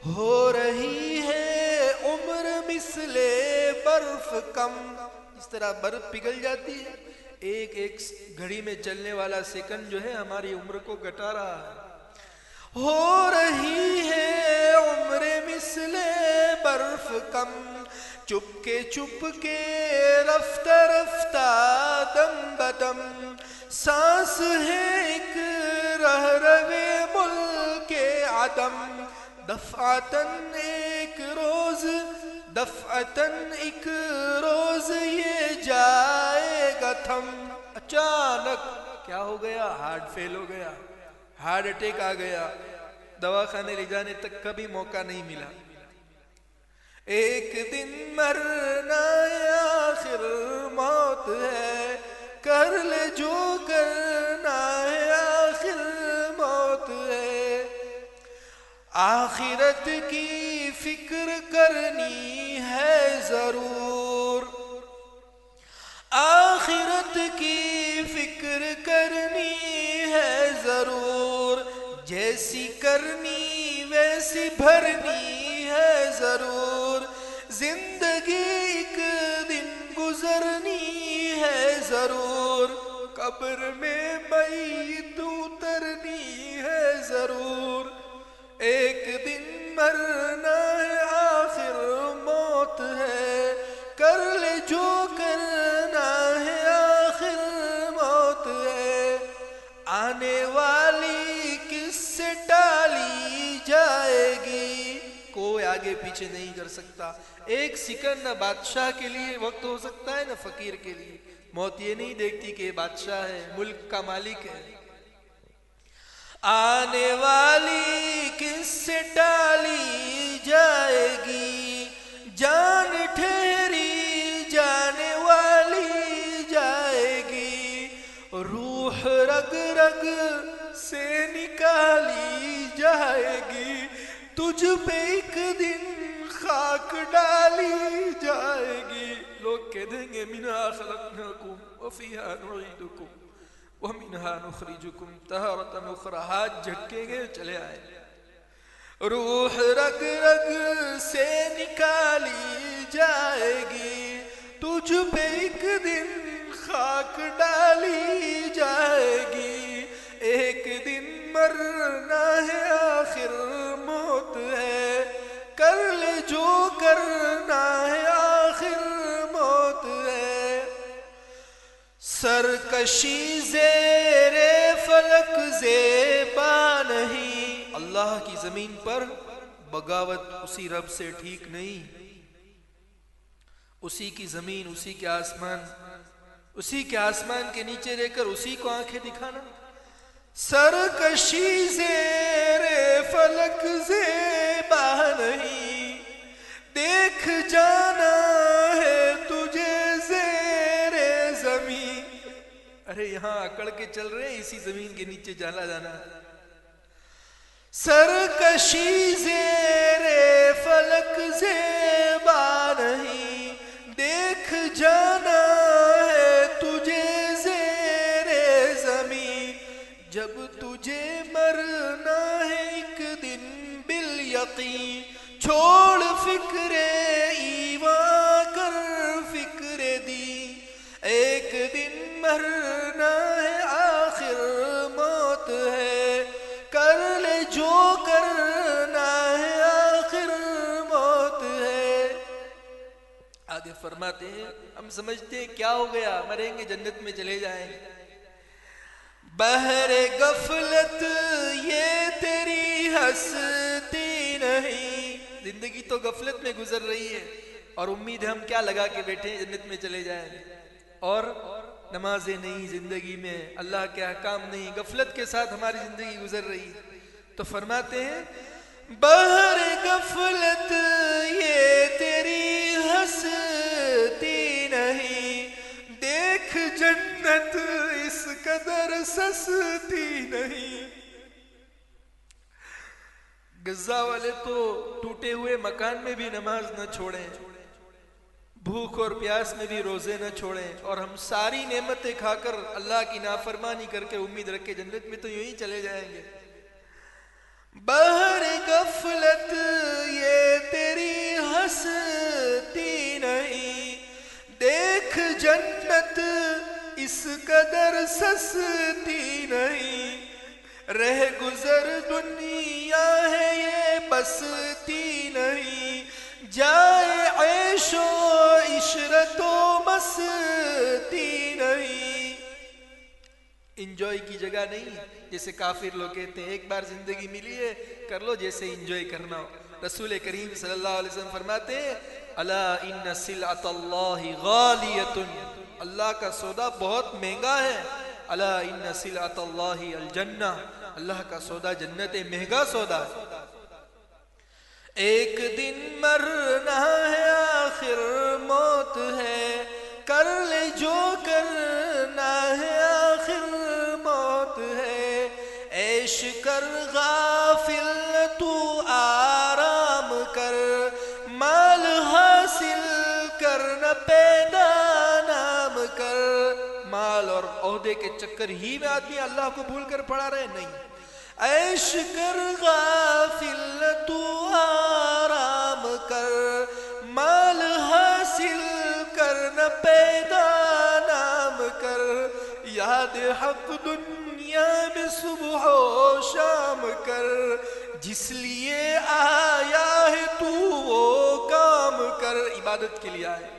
हो रही है उम्र मिसले बर्फ कम, इस तरह बर्फ पिघल जाती है, एक एक घड़ी में चलने वाला सेकंड जो है हमारी उम्र को घटा रहा है। हो रही है उम्र मिसले बर्फ कम, चुपके चुपके रफ्ता रफ्ता दम बदम। सांस है एक रह रवे मुल्के आदम, दफअतन एक रोज दफअतन एक रोज ये जाएगा थम। अचानक क्या हो गया? हार्ट फेल हो गया, हार्ट अटैक आ गया, दवाखाने ले जाने तक का भी मौका नहीं मिला। एक दिन मरना आखिर मौत है, कर ले जो करना है आखिर मौत है। आखिरत की फिक्र करनी है जरूर, आखिरत की फिक्र करनी है जरूर। जैसी करनी वैसी भरनी है जरूर। जिंदगी एक दिन गुजरनी है जरूर, कब्र में मैयत उतरनी है जरूर। एक दिन मरना है आखिर मौत है, कर ले जो करना है आखिर मौत है। आने वाली किससे टाली जाएगी, कोई आगे पीछे नहीं कर सकता। एक सेकंड न बादशाह के लिए वक्त हो सकता है न फकीर के लिए। मौत ये नहीं देखती कि बादशाह है, मुल्क का मालिक है। आने वाली किससे टाली जाएगी, जान ठहरी जाने वाली जाएगी। रूह रग रग से निकाली जाएगी, तुझ पे एक दिन खाक डाली जाएगी। लोग कह देंगे मिन्हा खलकनाकुम व फीहा नुईदुकुम व मिन्हा नुखरिजुकुम तारतन उखरा। हाथ झटकेंगे चले आए। रूह रग रग से निकाली जाएगी, तुझ पे एक दिन खाक डाली जाएगी। एक दिन मरना है आखिर मौत है, कर ले जो करना है आखिर मौत है। सरकशी ज़ेरे फलक ज़ेबा नहीं, अल्लाह की जमीन पर बगावत उसी रब से ठीक नहीं। उसी की जमीन, उसी के आसमान, उसी के आसमान के नीचे रहकर उसी को आंखें दिखाना। सरकशी ज़ेरे फलक ज़ेबा नहीं, देख जाना है तुझे ज़ेरे ज़मीन। अरे यहाँ अकड़ के चल रहे, इसी जमीन के नीचे जाला जाना। सरकशी ज़ेरे फलक ज़ेबा नहीं, देख जाना है तुझे ज़ेरे ज़मीन। जब तुझे मरना है एक दिन बिल यकीन, छोड़ फिक्रे ईवां कर फिक्रे दी। एक दिन मरना है आखिर मौत है, कर ले जो करना है आखिर मौत है। आगे फरमाते हैं, हम समझते हैं क्या हो गया, मरेंगे जन्नत में चले जाएंगे। बहरे गफलत ये तेरी हस्ती नहीं, जिंदगी तो गफलत में गुजर रही है और उम्मीद है हम क्या लगा के बैठे हैं जन्नत में चले जाएंगे। और नमाजें नहीं जिंदगी में, अल्लाह के अहकाम नहीं, गफलत के साथ हमारी जिंदगी गुजर रही है। तो फरमाते हैं बहरे गफलत ये तेरी हस्ती नहीं, देख जन्नत इस कदर गज्जा वाले तो टूटे हुए मकान में भी नमाज न छोड़ें, भूख और प्यास में भी रोजे न छोड़ें, और हम सारी नेमतें खाकर अल्लाह की नाफरमानी करके उम्मीद रख के जन्नत में तो यूं ही चले जाएंगे। बहर गफलत ये तेरी हंसती नहीं, देख जन्नत इस कदर सस्ती नहीं, रह गुजर दुनिया है ये बसती नहीं, जाए ऐशो इशरतो मस्ती नहीं। इंजॉय की जगह नहीं, जैसे काफिर लोग कहते हैं एक बार जिंदगी मिली है कर लो जैसे इंजॉय करना हो। रसूल करीम सल्लल्लाहु अलैहि वसल्लम फरमाते हैं अला इन्न सिलअतल्लाहि गालियतुन, अल्लाह का सौदा बहुत महंगा है। अला इन्न सिलअतल्लाहि अल जन्ना, अल्लाह का सौदा जन्नत है, महंगा सौदा है। एक दिन मरना है आखिर मौत है, कर ले जो करना है आखिर मौत है, ऐश कर गाफिल तू आराम कर, माल हासिल कर न पैदा नाम कर। माल और ओहदे के चक्कर ही में आदमी अल्लाह को भूल कर पड़ा रहे, नहीं। ऐश कर गाफिल तू आराम कर, माल हासिल कर न पैदा नाम कर, याद हक दुनिया में सुबह शाम कर, जिस लिए आया है तू वो काम कर। इबादत के लिए आया,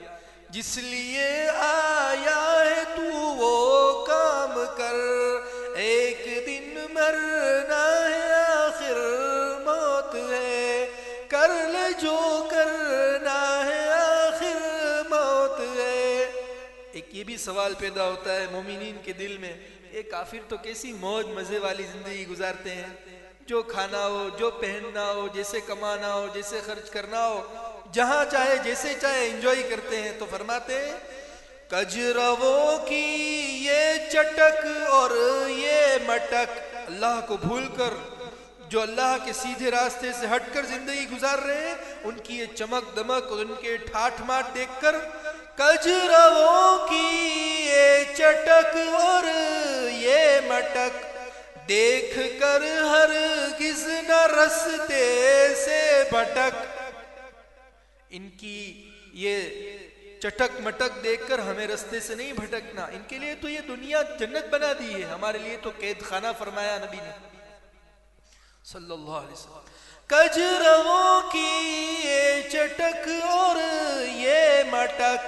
जिस लिए आया है तू वो काम कर, एक दिन मरना है आखिर मौत है, कर ले जो करना है आखिर मौत है। एक ये भी सवाल पैदा होता है मोमिनीन के दिल में, ये काफिर तो कैसी मौज मजे वाली जिंदगी गुजारते हैं, जो खाना हो, जो पहनना हो, जैसे कमाना हो, जैसे खर्च करना हो, जहां चाहे जैसे चाहे एंजॉय करते हैं। तो फरमाते हैं कजरवों की ये चटक और ये मटक, अल्लाह को भूलकर जो अल्लाह के सीधे रास्ते से हटकर जिंदगी गुजार रहे हैं, उनकी ये चमक दमक और उनके ठाठ माठ देखकर, कजरवों की ये चटक और ये मटक देख कर हरगिज़ न रस्ते से भटक। इनकी ये चटक मटक देखकर हमें रस्ते से नहीं भटकना, इनके लिए तो ये दुनिया जन्नत बना दी है, हमारे लिए तो कैद खाना फरमाया नबी ने सल्लल्लाहु अलैहि वसल्लम। कजरवों की ये चटक और ये मटक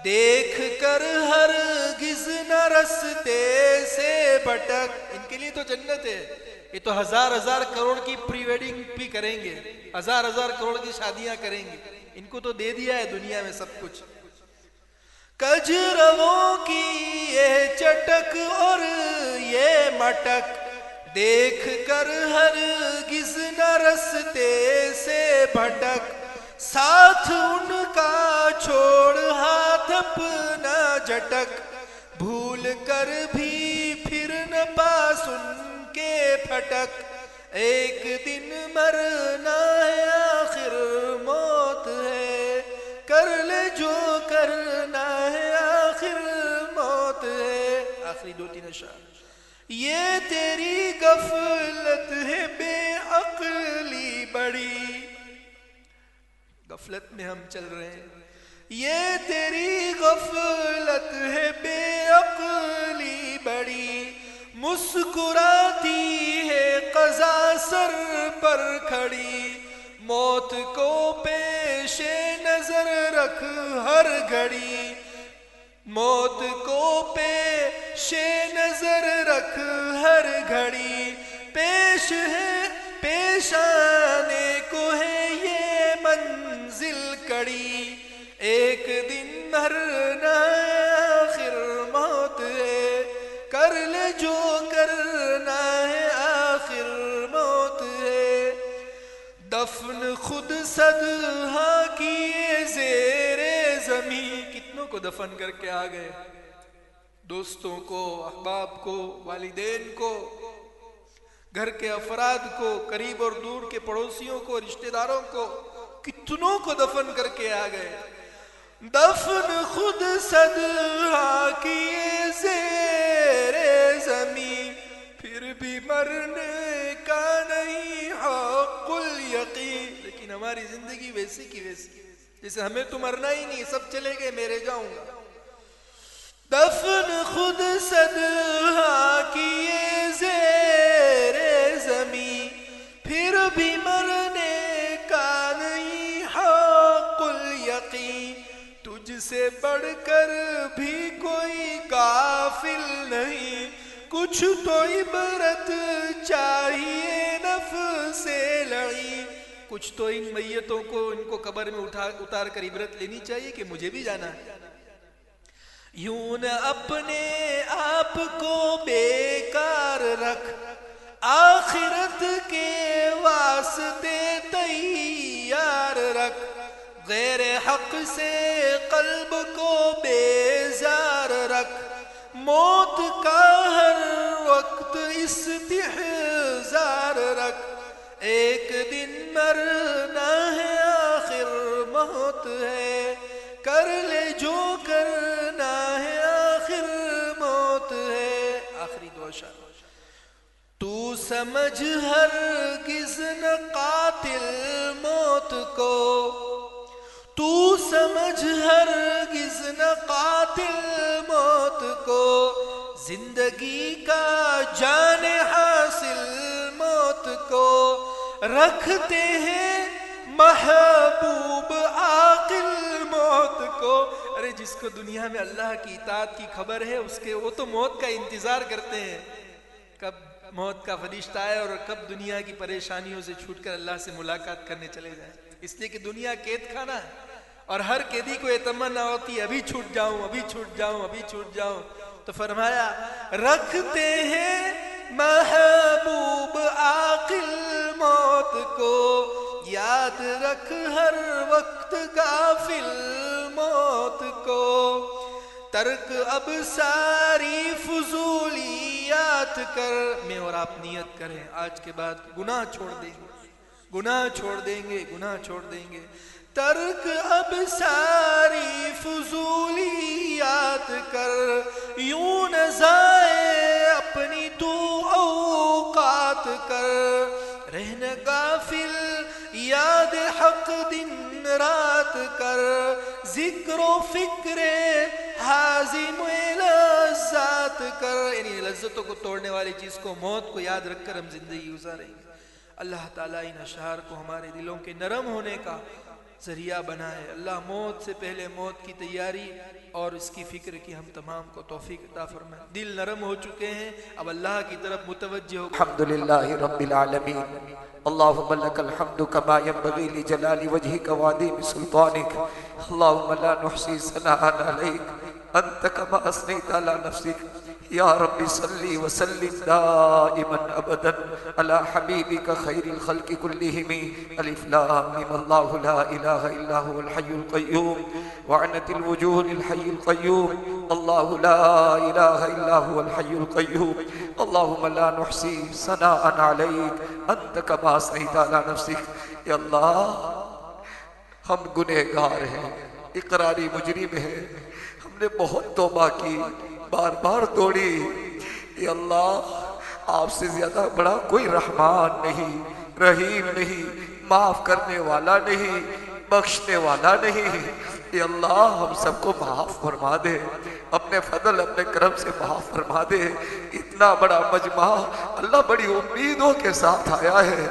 देख कर हरगिज़ न रस्ते से भटक, इनके लिए तो जन्नत है। ये तो हजार हजार करोड़ की प्री वेडिंग भी करेंगे, हजार हजार करोड़ की शादियां करेंगे, इनको तो दे दिया है दुनिया में सब कुछ। कजरवों की ये चटक और ये मटक देख कर हरगिज़ न रस्ते से भटक, साथ उनका छोड़ हाथ अपना झटक, भूल कर भी फिर न पास उनके फटक। एक दिन मरना है आखिर मौत है, कर ले जो करना है आखिर मौत है। आखिरी दो तीन अशआर। ये तेरी गफलत है बेअक्ली बड़ी, गफलत में हम चल रहे हैं, ये तेरी गफलत है बेअक्ली बड़ी, मुस्कुराती है क़ज़ा सर पर खड़ी, मौत को पेशे नजर रख हर घड़ी, मौत को पेशे नजर रख हर घड़ी, पेश है पेश आने को है ये मंजिल कड़ी, एक दिन मरना आखिर मौत है, कर ले जो करना है आखिर मौत है। दफन खुद सदहा किए ज़ेरे ज़मी, कितनों को दफन करके आ गए, दोस्तों को, अहबाब को, वालिदैन को, घर के अफराद को, करीब और दूर के पड़ोसियों को, रिश्तेदारों को, कितनों को दफन करके आ गए। दफन खुद सदहा किए ज़ेरे ज़मीं, फिर भी मरने का नहीं हक़ुल यकीन। लेकिन हमारी जिंदगी वैसी की वैसी, जैसे हमें तो मरना ही नहीं, सब चले गए, मेरे जाऊंगा। दफन खुद सदहा किए ज़ेरे ज़मीं, फिर भी मरने का नहीं हक़ुल यकीन। तुझसे बढ़कर भी कोई काफिल नहीं, कुछ तो इबरत चाहिए नफ्से लई। कुछ तो इन मैयतों को, इनको कब्र में उतार कर इबरत लेनी चाहिए कि मुझे भी जाना है। यूं न अपने आप को बेकार रख, आखिरत के वास्ते तैयार रख। गैर हक से कल्ब को बेजार रख, मौत का हर वक्त इस्तिहज़ार रख। एक दिन मरना है, आखिर मौत है, कर ले जो करना है, आखिर मौत है। आखिरी दुआ शाह। तू समझ हरगिज़ न कातिल मौत को, तू समझ हरगिज़ न कातिल मौत को। जिंदगी का जाने हासिल मौत को, रखते हैं महबूब आकिल मौत को। अरे जिसको दुनिया में अल्लाह की इताअत की खबर है, उसके वो तो मौत का इंतजार करते हैं, कब मौत का फरिश्ता आए और कब दुनिया की परेशानियों से छूटकर अल्लाह से मुलाकात करने चले जाए। इसलिए कि दुनिया कैद खाना है और हर कैदी को ये तमन्ना होती है, अभी छूट जाऊं, अभी छूट जाऊं, अभी छूट जाऊं। तो फरमाया, रखते हैं महबूब आकिल मौत को, याद रख हर वक्त गाफिल मौत को। तर्क अब सारी फजूलियात कर। मैं और आप नियत करें, आज के बाद गुनाह छोड़ देंगे, गुनाह छोड़ देंगे, गुनाह छोड़ देंगे। तर्क अब सारी फजूलियात कर, यूं न जाए अपनी तू औकात कर। रहना गाफिल, याद हक दिन रात कर। जिक्र फिक्रे हाजिम लज़्ज़त कर। यानी लज्जतों को तोड़ने वाली चीज को, मौत को याद रखकर हम जिंदगी गुजारेंगे। अल्लाह ताला इन अशआर को हमारे दिलों के नरम होने का जरिया बनाए। अल्लाह मौत से पहले मौत की तैयारी और इसकी फिक्र की हम तमाम को तौफीक अता फरमाए। दिल नरम हो चुके हैं, अब अल्लाह की तरफ मुतवज्जह हो। अल्हम्दुलिल्लाहि रब्बिल आलमीन, अल्लाहुम्मा लकल हम्दु कमा यंबगी लिजलाली वजहिक व अज़ीम सुल्तानिक। अल्लाहुम्मा ला नुहसी सनाअन अलैक अंत कमा असनैत अला नफ्सिक। या रब्बी सल्ली व सल्लिम दाइमन अबदन अला हबीबिक खैरिल खल्क़ि कुल्लिहिम। अलिफ लाम मीम, अल्लाहु ला इलाहा इल्ला हुवल हय्युल क़य्यूम व अनतिल वजूहिल हय्युल क़य्यूम। अल्लाहु ला इलाहा इल्ला हुवल हय्युल क़य्यूम। अल्लाहुम्मा ला नुहसी सनाअन अलैक अंत कमा असनैत अला नफ्सिक। या अल्लाह, हम गुनहगार हैं, इकरारी मुजरिम हैं, हमने बहुत तौबा की, बार बार दौड़ी। ये अल्लाह, आपसे ज्यादा बड़ा कोई रहमान नहीं, रहीम नहीं, माफ करने वाला नहीं, बख्शने वाला नहीं। ये अल्लाह, हम सबको माफ फरमा दे, अपने फजल अपने करम से माफ फरमा दे। इतना बड़ा मजमा अल्लाह बड़ी उम्मीदों के साथ आया है।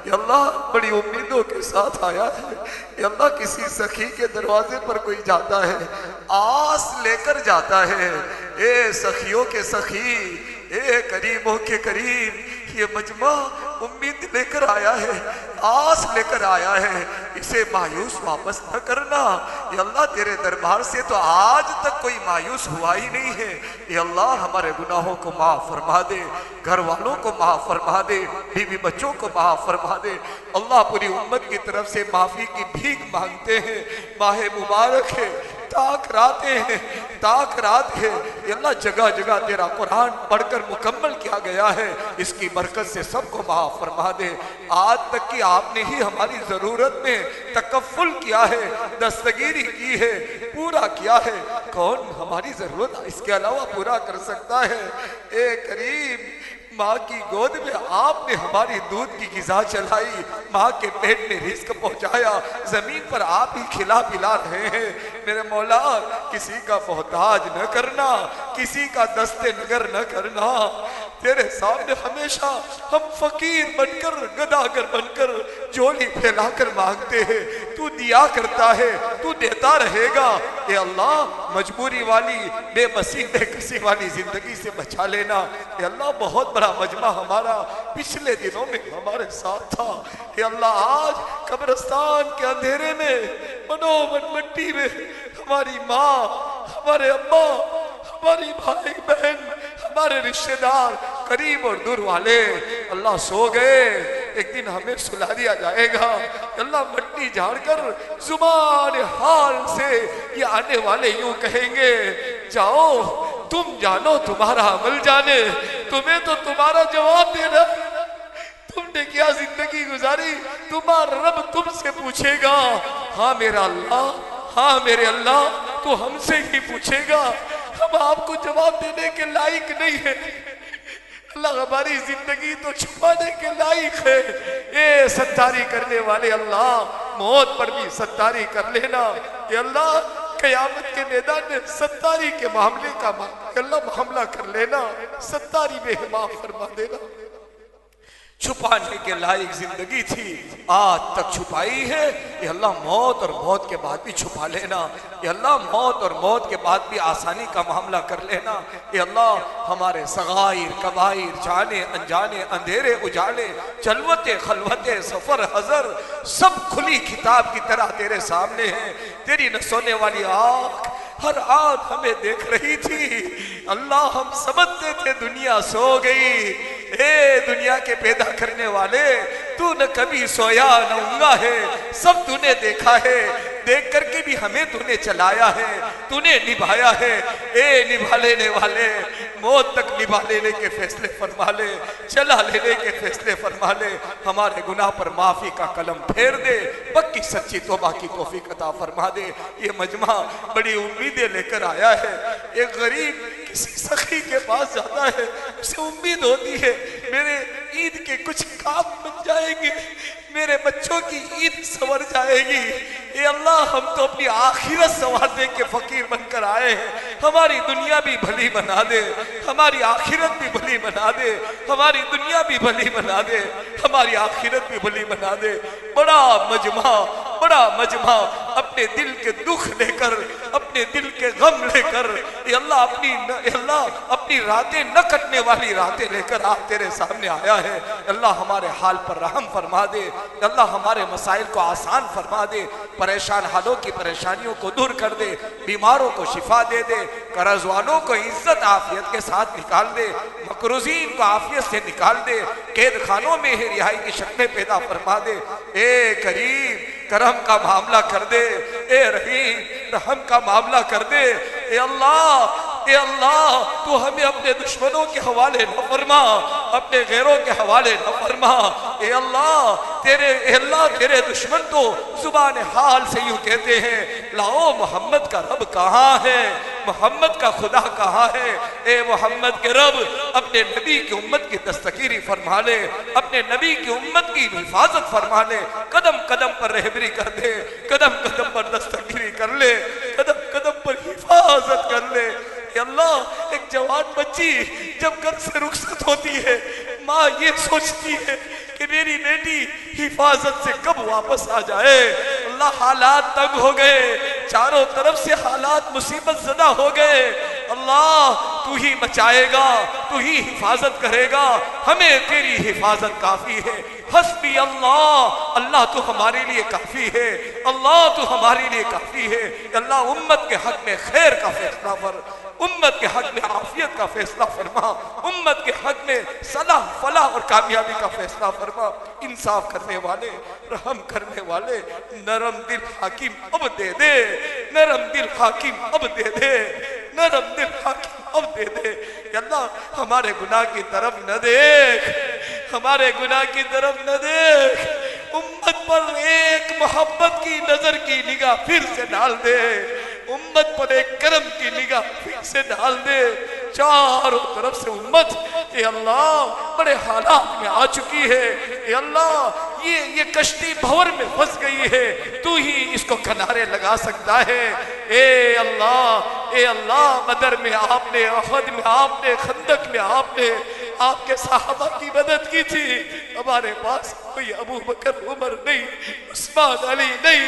ये अल्लाह, बड़ी उम्मीदों के साथ आया है। ये अल्लाह, किसी सखी के दरवाजे पर कोई जाता है, आस लेकर जाता है। ए सखियों के सखी, ए करीबों के करीब, ये मजमा उम्मीद लेकर आया है, आस लेकर आया है। इसे मायूस वापस न करना। ये अल्लाह, तेरे दरबार से तो आज तक कोई मायूस हुआ ही नहीं है। ये अल्लाह, हमारे गुनाहों को माफ फरमा दे, घर वालों को माफ फरमा दे, बीवी बच्चों को माफ फरमा दे। अल्लाह, पूरी उम्मत की तरफ से माफी की भीख मांगते हैं। माह मुबारक है, ताक रातें हैं, ताक रात है। ये अल्लाह जगह जगह तेरा कुरान पढ़कर मुकम्मल किया गया है, इसकी बरकत से सबको माफ फरमा दे। आज तक कि आपने ही हमारी जरूरत में तकफ्फुल किया है, दस्तगीरी की है, पूरा किया है। कौन हमारी जरूरत इसके अलावा पूरा कर सकता है? ए करीम, माँ की गोद में आपने हमारी दूध की गिज़ा चलाई, माँ के पेट में रिस्क पहुंचाया, जमीन पर आप ही खिला पिला रहे हैं। मेरे मौला, किसी का मोहताज न करना, किसी का दस्ते नगर न करना। तेरे सामने हमेशा हम फकीर बनकर, गदागर बनकर, झोली फैलाकर मांगते हैं। तू दिया करता है, तू देता रहेगा। ए अल्लाह, मजबूरी वाली, बेबसी बेकसी वाली जिंदगी से बचा लेना। ए अल्लाह, बहुत बड़ा मजमा हमारा पिछले दिनों में हमारे साथ था। ए अल्लाह, आज कब्रिस्तान के अंधेरे में, मनोमन मिट्टी में हमारी माँ, हमारे अम्मा, हमारी भाई बहन, हमारे रिश्तेदार, करीब और दूर वाले अल्लाह सो गए। एक दिन हमें सुला दिया जाएगा। अल्लाह, मट्टी झाड़कर जुबान हाल से ये आने वाले यूं कहेंगे, जाओ तुम जानो तुम्हारा अमल जाने, तुम्हें तो तुम्हारा जवाब देना, तुमने क्या जिंदगी गुजारी, तुम्हारा रब तुमसे पूछेगा। हाँ मेरा अल्लाह, हाँ मेरे अल्लाह, तो हमसे ही पूछेगा। हम आपको जवाब देने के लायक नहीं है। अल्लाह, हमारी जिंदगी तो छुपाने के लायक है। ये सत्तारी करने वाले अल्लाह, मौत पर भी सत्तारी कर लेना। ये अल्लाह, कयामत के मैदान में सत्तारी के मामले का अल्लाह मामला कर लेना, सत्तारी में माफ फरमा देना। छुपाने के लायक जिंदगी थी, आज तक छुपाई है। ये अल्लाह, मौत और मौत के बाद भी छुपा लेना। ये अल्लाह, मौत और मौत के बाद भी आसानी का मामला कर लेना। ये अल्लाह, हमारे सगाइर कबाइर, जाने अनजाने, अंधेरे उजाले, चलवते खलवते, सफर हजर, सब खुली किताब की तरह तेरे सामने है। तेरी न सोने वाली आँख हर आँख हमें देख रही थी। अल्लाह, हम समझते थे दुनिया सो गई। ए दुनिया के पैदा करने वाले, तू न कभी सोया न ऊँगा है, सब तूने देखा है। देख करके भी हमें तूने चलाया है, तूने निभाया है। ए निभा लेने वाले, मौत तक निभा लेने के फैसले फरमा ले, चला लेने के फैसले फरमा ले। हमारे गुनाह पर माफी का कलम फेर दे, पक्की सच्ची तौबा की तौफीक अता फरमा दे। ये मजमा बड़ी उम्मीदें लेकर आया है। एक गरीब किसी सखी के पास जाता है, उसे उम्मीद होती है मेरे ईद के कुछ काम बन जाएंगे, मेरे बच्चों की ईद संवर जाएगी। ये अल्लाह, हम तो अपनी आखिरत संवारने के फकीर बनकर आए हैं। हमारी दुनिया भी भली बना दे, हमारी आखिरत भी भली बना दे, हमारी दुनिया भी भली बना दे, हमारी आखिरत भी भली बना दे। बड़ा मजमा, बड़ा मजमा, अपने दिल के दुख लेकर, अपने दिल के गम लेकर, ये अल्लाह अपनी रातें न कटने वाली रातें लेकर आप तेरे सामने आया है। अल्लाह, हमारे हाल पर रहम फरमा दे। अल्लाह, हमारे मसाइल को आसान फरमा दे, परेशान हालों की परेशानियों को दूर कर दे, बीमारों को शिफा दे दे, कर्ज वालों को इज्जत आफियत के साथ निकाल दे, मकरूजीन को आफियत से निकाल दे, कैद खानों में ही रिहाई की शक्लें पैदा फरमा दे। ए करीम, करम का मामला कर दे। ए रहीम, रहम का मामला कर दे। ए अल्लाह, ए अल्लाह, तू हमें अपने दुश्मनों के हवाले न फरमा, अपने गैरों के हवाले न फरमा। ए अल्लाह, तेरे दुश्मन तो जुबान हाल से यूं कहते हैं, लाओ मोहम्मद का रब कहाँ है, मोहम्मद का खुदा कहाँ है। ए मोहम्मद के रब, अपने नबी की उम्मत की दस्तगीरी फरमा ले, अपने नबी की उम्मत की हिफाजत फरमा ले, कदम कदम पर रहबरी कर दे, कदम कदम पर दस्तगीरी कर ले, कदम कदम पर हिफाजत कर ले। अल्लाह, एक जवान बच्ची जब घर से रुखसत होती है, माँ ये सोचती है कि मेरी बेटी हिफाजत से कब वापस आ जाए। अल्लाह, हालात तंग हो गए, चारों तरफ से हालात मुसीबत ज़दा हो गए। अल्लाह, तू ही बचाएगा, तू ही हिफाजत करेगा, हमें तेरी हिफाजत काफ़ी है। हस्बी अल्लाह, अल्लाह तू हमारे लिए काफ़ी है, अल्लाह तू हमारे लिए काफ़ी है। अल्लाह, उम्मत के हक में खैर का फैसला कर, उम्मत के हक में आफियत का फैसला फरमा, उम्मत के हक में सलाह फलाह और कामयाबी का फैसला फरमा। इंसाफ करने वाले, रहम करने वाले नरम दिल हाकिम अब दे दे, नरम दिल हाकिम अब दे दे, नरम दिल हाकिम अब दे दे। अल्लाह हमारे गुनाह की तरफ न देख, हमारे गुनाह की तरफ न देख, उम्मत पर एक मोहब्बत की नजर की निगाह फिर से डाल दे, उम्मत पर एक करम की निगाह फिर से डाल दे। चारों तरफ से उम्मत ये अल्लाह बड़े हालात में आ चुकी है, ये अल्लाह ये कश्ती भंवर में फंस गई है, तू ही इसको किनारे लगा सकता है। ए अल्लाह बदर में आपने, अहद में आपने, खंदक में आपने आपके साहबा की मदद की थी। हमारे पास कोई अबू बकर उमर नहीं, उस्मान अली नहीं।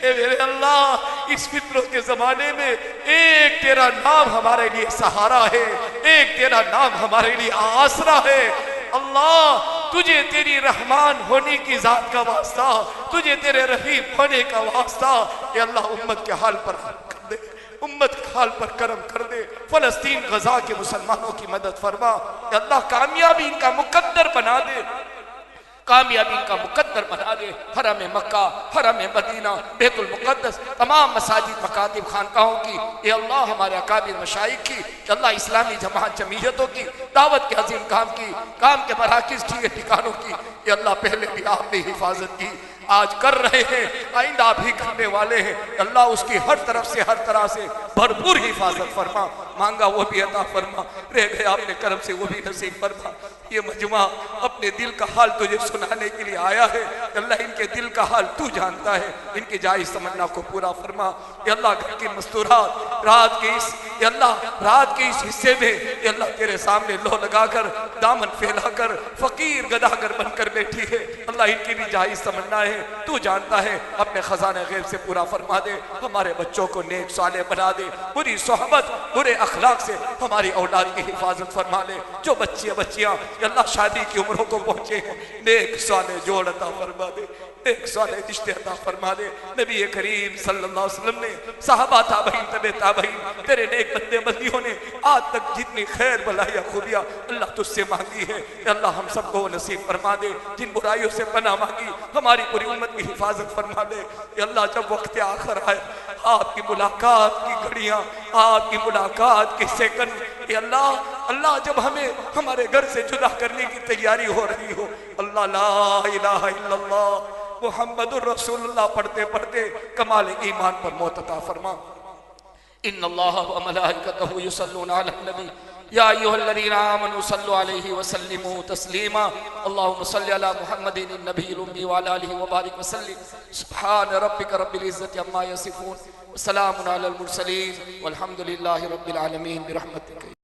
ए मेरे अल्लाह इस फित्रों के जमाने में एक तेरा नाम हमारे लिए सहारा है, एक तेरा नाम हमारे लिए आसरा है। अल्लाह तुझे तेरी रहमान होने की जात का वास्ता, तुझे तेरे रहीम होने का वास्ता, ये अल्लाह उम्मत के हाल पर कर दे, उम्मत के हाल पर करम कर दे। फलस्तीन गजा के मुसलमानों की मदद फरमा, अल्लाह कामयाबी इनका मुकद्दर बना दे, कामयाबी का मुकद्दर बना दे। हरम मक्का, हरम मदीना, बैतुल मुक़द्दस, तमाम मसाजिद मकातिब खानकाहों की, ये अल्लाह हमारे अकाबिर मशाइख की, अल्लाह इस्लामी जमात जमीयतों की, दावत के अजीम काम के मराकिज़ ठिकानों की, ये अल्लाह पहले भी आपने हिफाजत की, आज कर रहे हैं, आइंदा भी करने वाले हैं। अल्लाह उसकी हर तरफ से, हर तरह से भरपूर हिफाजत फरमा। मांगा वो भी अता फरमा, रह गया अपने करम से वो भी नसीब फरमा। ये मजमा अपने दिल का हाल तुझे सुनाने के लिए आया है। अल्लाह इनके दिल का हाल तू जानता है, इनके जायज़ तमन्ना को पूरा फरमा। अल्लाह घर की मस्तूरात रात के इस हिस्से में अल्लाह तेरे सामने लो लगाकर, दामन फैलाकर, फकीर गदागर बनकर बैठी है। अल्लाह इनकी भी जायज़ तमन्ना है, तू जानता है, अपने खजाने गैब से पूरा फरमा दे। हमारे बच्चों को नेक साले बना दे, बुरी सोहबत बुरे अखलाक से हमारी औलाद की हिफाजत फरमा ले। जो बच्चियाँ अल्लाह शादी की उम्रों को पहुंचे हैं, नेक साले जोड़ अता फरमा दे, नेक साले रिश्ते अता फरमा दे। नबी करीम सल्लल्लाहु अलैहि वसल्लम ने, साहबा ताबईन, तबे ताबईन, तेरे नेक बंदे बंदियों ने आज तक जितनी खैर भलाइयाँ खूबियाँ अल्लाह तुझसे मांगी है, अल्लाह हम सबको नसीब फरमा दे। जिन बुराइयों से पनाह मांगी, हमारी पूरी उम्मत की हिफाजत फरमा दे। अल्लाह जब वक्त आखिर आए, आपकी मुलाकात की घड़ियाँ, आपकी मुलाकात के सेकंड, अल्लाह जब हमें हमारे घर से जुदा करने की तैयारी हो रही हो, अल्लाह ला इलाहा इल्लल्लाह मुहम्मदुर रसूलुल्लाह पढ़ते पढ़ते कमाल ईमान पर मौत अता फरमा। इन्नल्लाह व मलाइकतहु युसल्लूना अलन नबी या अय्युहल्लज़ीना आमनू सल्लु अलैहि व सल्लिमू तस्लीमा। अल्लाहुम्मा सल्लि अला मुहम्मदिन नबिय्यिल उम्मी व अला आलिहि व बारिक व सल्लिम। सुब्हान रब्बिका रब्बिल इज्जति अम्मा यसिफून व सलामुन अलल मुरसलीन वल्हम्दुलिल्लाहि रब्बिल आलमीन बिरहमतिक।